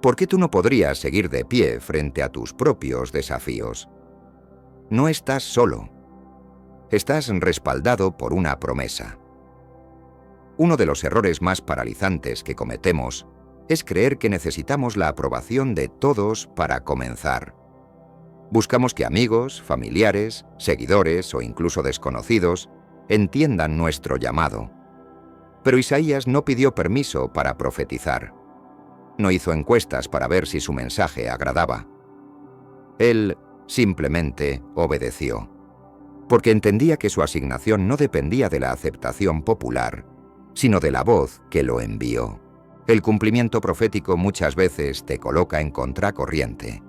Speaker 1: ¿por qué tú no podrías seguir de pie frente a tus propios desafíos? No estás solo. Estás respaldado por una promesa. Uno de los errores más paralizantes que cometemos es creer que necesitamos la aprobación de todos para comenzar. Buscamos que amigos, familiares, seguidores o incluso desconocidos entiendan nuestro llamado. Pero Isaías no pidió permiso para profetizar. No hizo encuestas para ver si su mensaje agradaba. Él simplemente obedeció, porque entendía que su asignación no dependía de la aceptación popular, sino de la voz que lo envió. El cumplimiento profético muchas veces te coloca en contracorriente.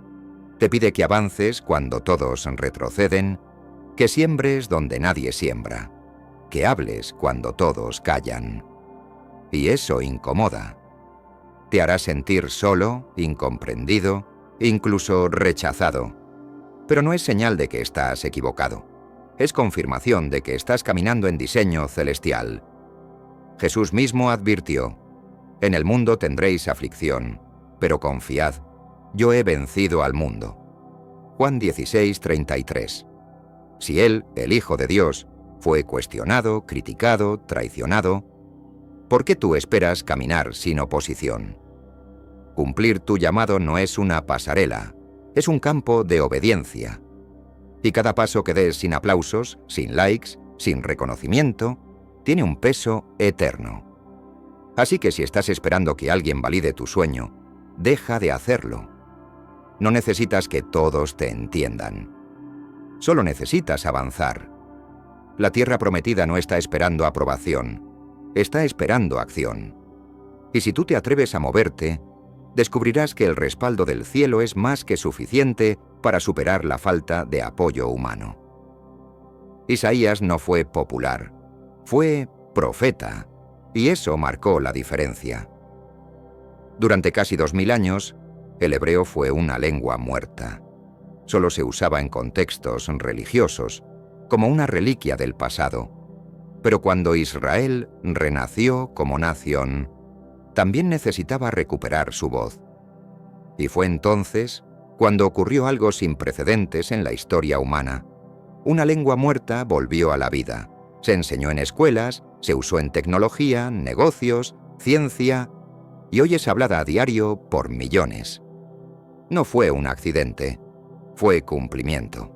Speaker 1: Te pide que avances cuando todos retroceden, que siembres donde nadie siembra, que hables cuando todos callan. Y eso incomoda. Te hará sentir solo, incomprendido, incluso rechazado. Pero no es señal de que estás equivocado. Es confirmación de que estás caminando en diseño celestial. Jesús mismo advirtió: «En el mundo tendréis aflicción, pero confiad, yo he vencido al mundo». Juan 16:33. Si Él, el Hijo de Dios, fue cuestionado, criticado, traicionado, ¿por qué tú esperas caminar sin oposición? Cumplir tu llamado no es una pasarela, es un campo de obediencia. Y cada paso que des sin aplausos, sin likes, sin reconocimiento, tiene un peso eterno. Así que si estás esperando que alguien valide tu sueño, deja de hacerlo. No necesitas que todos te entiendan. Solo necesitas avanzar. La tierra prometida no está esperando aprobación, está esperando acción. Y si tú te atreves a moverte, descubrirás que el respaldo del cielo es más que suficiente para superar la falta de apoyo humano. Isaías no fue popular, fue profeta, y eso marcó la diferencia. Durante casi 2000 años, el hebreo fue una lengua muerta. Solo se usaba en contextos religiosos, como una reliquia del pasado. Pero cuando Israel renació como nación, también necesitaba recuperar su voz. Y fue entonces cuando ocurrió algo sin precedentes en la historia humana. Una lengua muerta volvió a la vida. Se enseñó en escuelas, se usó en tecnología, negocios, ciencia, y hoy es hablada a diario por millones. No fue un accidente, fue cumplimiento.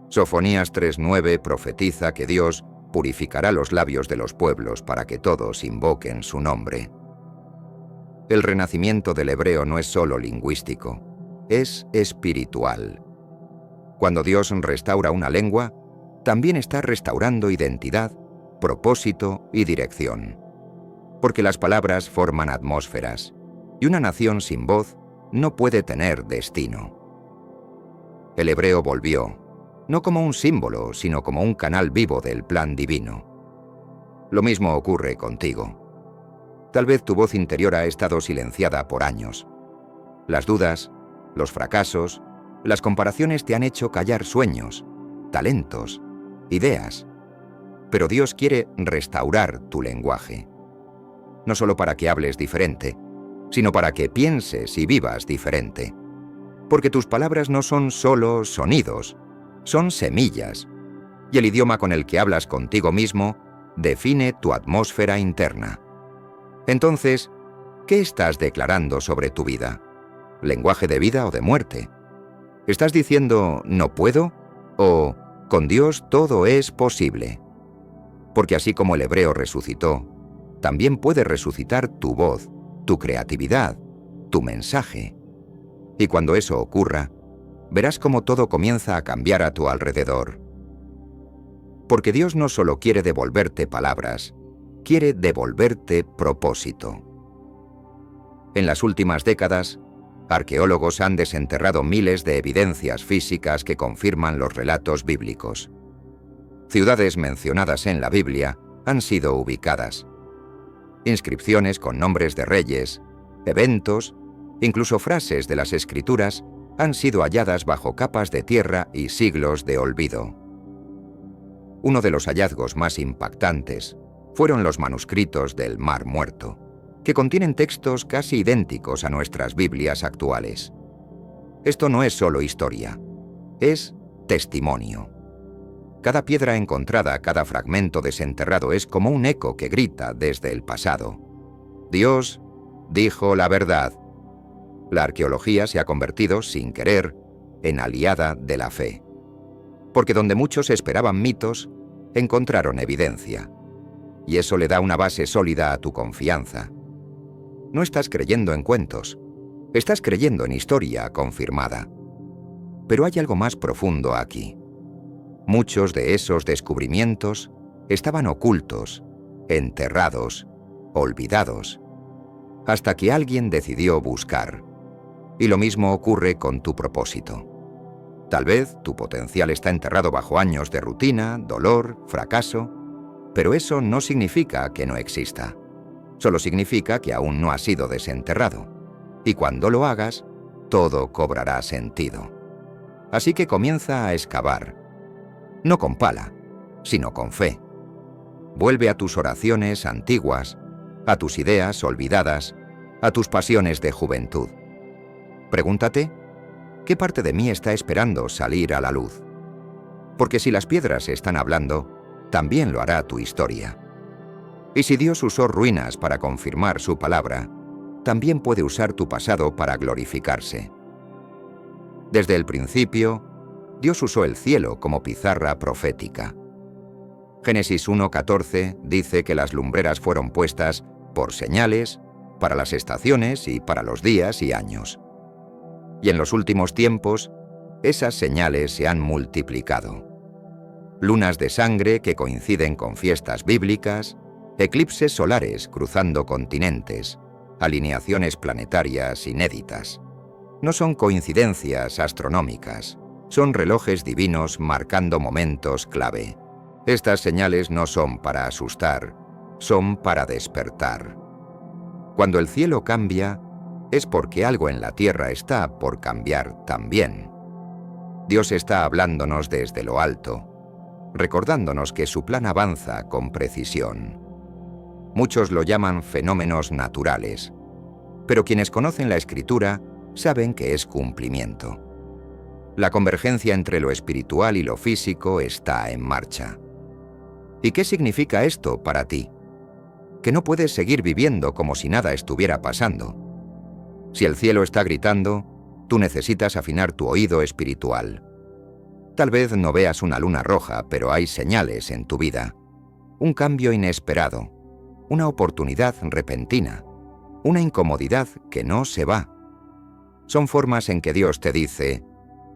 Speaker 1: Sofonías 3:9 profetiza que Dios purificará los labios de los pueblos para que todos invoquen su nombre. El renacimiento del hebreo no es solo lingüístico, es espiritual. Cuando Dios restaura una lengua, también está restaurando identidad, propósito y dirección. Porque las palabras forman atmósferas, y una nación sin voz no puede tener destino. El hebreo volvió, no como un símbolo, sino como un canal vivo del plan divino. Lo mismo ocurre contigo. Tal vez tu voz interior ha estado silenciada por años. Las dudas, los fracasos, las comparaciones te han hecho callar sueños, talentos, ideas. Pero Dios quiere restaurar tu lenguaje. no solo para que hables diferente, sino para que pienses y vivas diferente. Porque tus palabras no son solo sonidos, son semillas, y el idioma con el que hablas contigo mismo define tu atmósfera interna. Entonces, ¿qué estás declarando sobre tu vida? ¿Lenguaje de vida o de muerte? ¿Estás diciendo «no puedo» o «con Dios todo es posible»? Porque así como el hebreo resucitó, también puede resucitar tu voz, tu creatividad, tu mensaje. Y cuando eso ocurra, verás cómo todo comienza a cambiar a tu alrededor. Porque Dios no solo quiere devolverte palabras, quiere devolverte propósito. En las últimas décadas, arqueólogos han desenterrado miles de evidencias físicas que confirman los relatos bíblicos. Ciudades mencionadas en la Biblia han sido ubicadas. Inscripciones con nombres de reyes, eventos, incluso frases de las Escrituras han sido halladas bajo capas de tierra y siglos de olvido. Uno de los hallazgos más impactantes fueron los manuscritos del Mar Muerto, que contienen textos casi idénticos a nuestras Biblias actuales. Esto no es solo historia, es testimonio. Cada piedra encontrada, cada fragmento desenterrado es como un eco que grita desde el pasado. Dios dijo la verdad. La arqueología se ha convertido, sin querer, en aliada de la fe. Porque donde muchos esperaban mitos, encontraron evidencia. Y eso le da una base sólida a tu confianza. No estás creyendo en cuentos, estás creyendo en historia confirmada. Pero hay algo más profundo aquí. Muchos de esos descubrimientos estaban ocultos, enterrados, olvidados, hasta que alguien decidió buscar. Y lo mismo ocurre con tu propósito. Tal vez tu potencial está enterrado bajo años de rutina, dolor, fracaso, pero eso no significa que no exista. Solo significa que aún no ha sido desenterrado. Y cuando lo hagas, todo cobrará sentido. Así que comienza a excavar. No con pala, sino con fe. Vuelve a tus oraciones antiguas, a tus ideas olvidadas, a tus pasiones de juventud. Pregúntate, ¿qué parte de mí está esperando salir a la luz? Porque si las piedras están hablando, también lo hará tu historia. Y si Dios usó ruinas para confirmar su palabra, también puede usar tu pasado para glorificarse. Desde el principio, Dios usó el cielo como pizarra profética. Génesis 1:14 dice que las lumbreras fueron puestas por señales, para las estaciones y para los días y años. Y en los últimos tiempos, esas señales se han multiplicado. Lunas de sangre que coinciden con fiestas bíblicas, eclipses solares cruzando continentes, alineaciones planetarias inéditas. No son coincidencias astronómicas, son relojes divinos marcando momentos clave. Estas señales no son para asustar, son para despertar. Cuando el cielo cambia, es porque algo en la tierra está por cambiar también. Dios está hablándonos desde lo alto, recordándonos que su plan avanza con precisión. Muchos lo llaman fenómenos naturales, pero quienes conocen la Escritura saben que es cumplimiento. La convergencia entre lo espiritual y lo físico está en marcha. ¿Y qué significa esto para ti? Que no puedes seguir viviendo como si nada estuviera pasando. Si el cielo está gritando, tú necesitas afinar tu oído espiritual. Tal vez no veas una luna roja, pero hay señales en tu vida. Un cambio inesperado, una oportunidad repentina, una incomodidad que no se va. Son formas en que Dios te dice,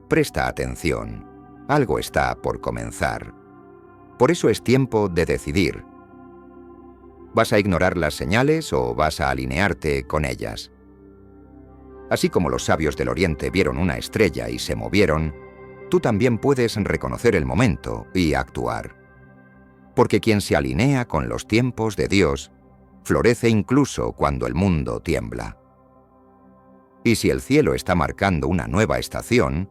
Speaker 1: presta atención, algo está por comenzar. Por eso es tiempo de decidir. ¿Vas a ignorar las señales o vas a alinearte con ellas? Así como los sabios del Oriente vieron una estrella y se movieron, tú también puedes reconocer el momento y actuar. Porque quien se alinea con los tiempos de Dios, florece incluso cuando el mundo tiembla. Y si el cielo está marcando una nueva estación,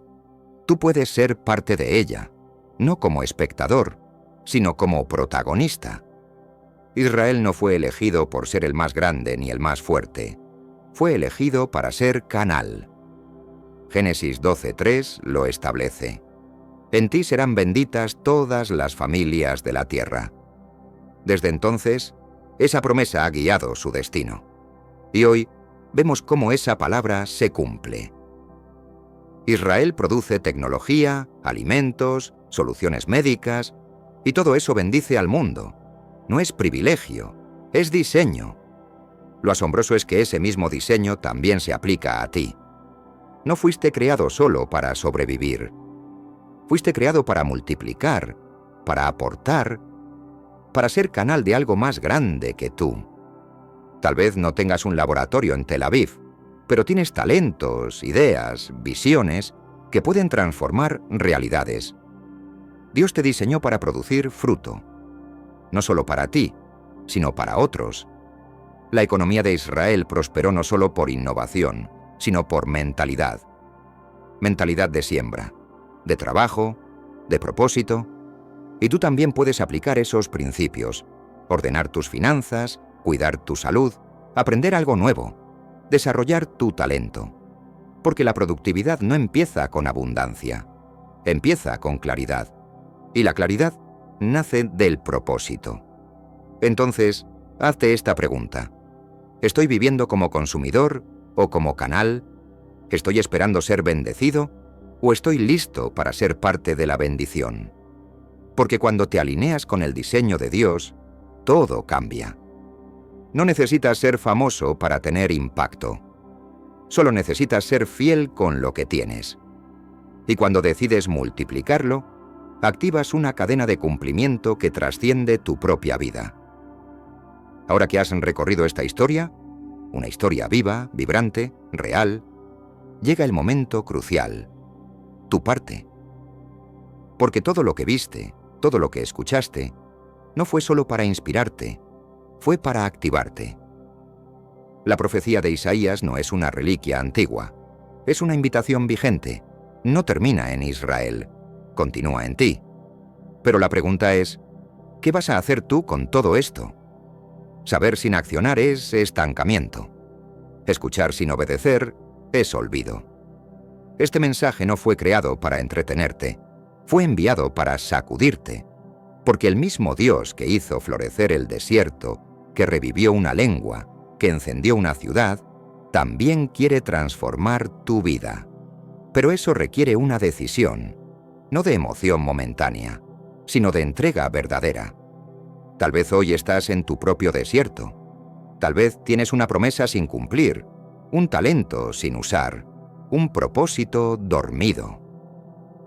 Speaker 1: tú puedes ser parte de ella, no como espectador, sino como protagonista. Israel no fue elegido por ser el más grande ni el más fuerte. Fue elegido para ser canal. Génesis 12:3 lo establece. En ti serán benditas todas las familias de la tierra. Desde entonces, esa promesa ha guiado su destino. Y hoy vemos cómo esa palabra se cumple. Israel produce tecnología, alimentos, soluciones médicas, y todo eso bendice al mundo. No es privilegio, es diseño. Lo asombroso es que ese mismo diseño también se aplica a ti. No fuiste creado solo para sobrevivir. Fuiste creado para multiplicar, para aportar, para ser canal de algo más grande que tú. Tal vez no tengas un laboratorio en Tel Aviv, pero tienes talentos, ideas, visiones que pueden transformar realidades. Dios te diseñó para producir fruto. No solo para ti, sino para otros. La economía de Israel prosperó no solo por innovación, sino por mentalidad. Mentalidad de siembra, de trabajo, de propósito. Y tú también puedes aplicar esos principios, ordenar tus finanzas, cuidar tu salud, aprender algo nuevo, desarrollar tu talento. Porque la productividad no empieza con abundancia, empieza con claridad. Y la claridad nace del propósito. Entonces, hazte esta pregunta. ¿Estoy viviendo como consumidor o como canal? ¿Estoy esperando ser bendecido o estoy listo para ser parte de la bendición? Porque cuando te alineas con el diseño de Dios, todo cambia. No necesitas ser famoso para tener impacto. Solo necesitas ser fiel con lo que tienes. Y cuando decides multiplicarlo, activas una cadena de cumplimiento que trasciende tu propia vida. Ahora que has recorrido esta historia, una historia viva, vibrante, real, llega el momento crucial, tu parte. Porque todo lo que viste, todo lo que escuchaste, no fue solo para inspirarte, fue para activarte. La profecía de Isaías no es una reliquia antigua, es una invitación vigente, no termina en Israel, continúa en ti. Pero la pregunta es, ¿qué vas a hacer tú con todo esto? Saber sin accionar es estancamiento. Escuchar sin obedecer es olvido. Este mensaje no fue creado para entretenerte, fue enviado para sacudirte, porque el mismo Dios que hizo florecer el desierto, que revivió una lengua, que encendió una ciudad, también quiere transformar tu vida. Pero eso requiere una decisión, no de emoción momentánea, sino de entrega verdadera. Tal vez hoy estás en tu propio desierto. Tal vez tienes una promesa sin cumplir, un talento sin usar, un propósito dormido.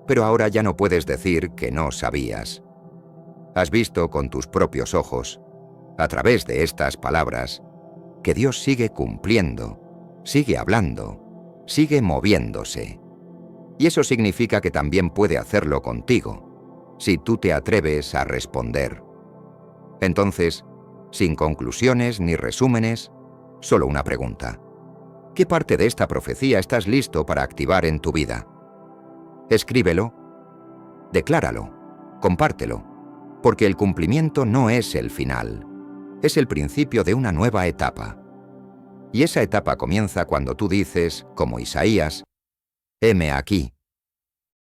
Speaker 1: Pero ahora ya no puedes decir que no sabías. Has visto con tus propios ojos, a través de estas palabras, que Dios sigue cumpliendo, sigue hablando, sigue moviéndose. Y eso significa que también puede hacerlo contigo, si tú te atreves a responder. Entonces, sin conclusiones ni resúmenes, solo una pregunta. ¿Qué parte de esta profecía estás listo para activar en tu vida? Escríbelo, decláralo, compártelo, porque el cumplimiento no es el final, es el principio de una nueva etapa. Y esa etapa comienza cuando tú dices, como Isaías, «Heme aquí,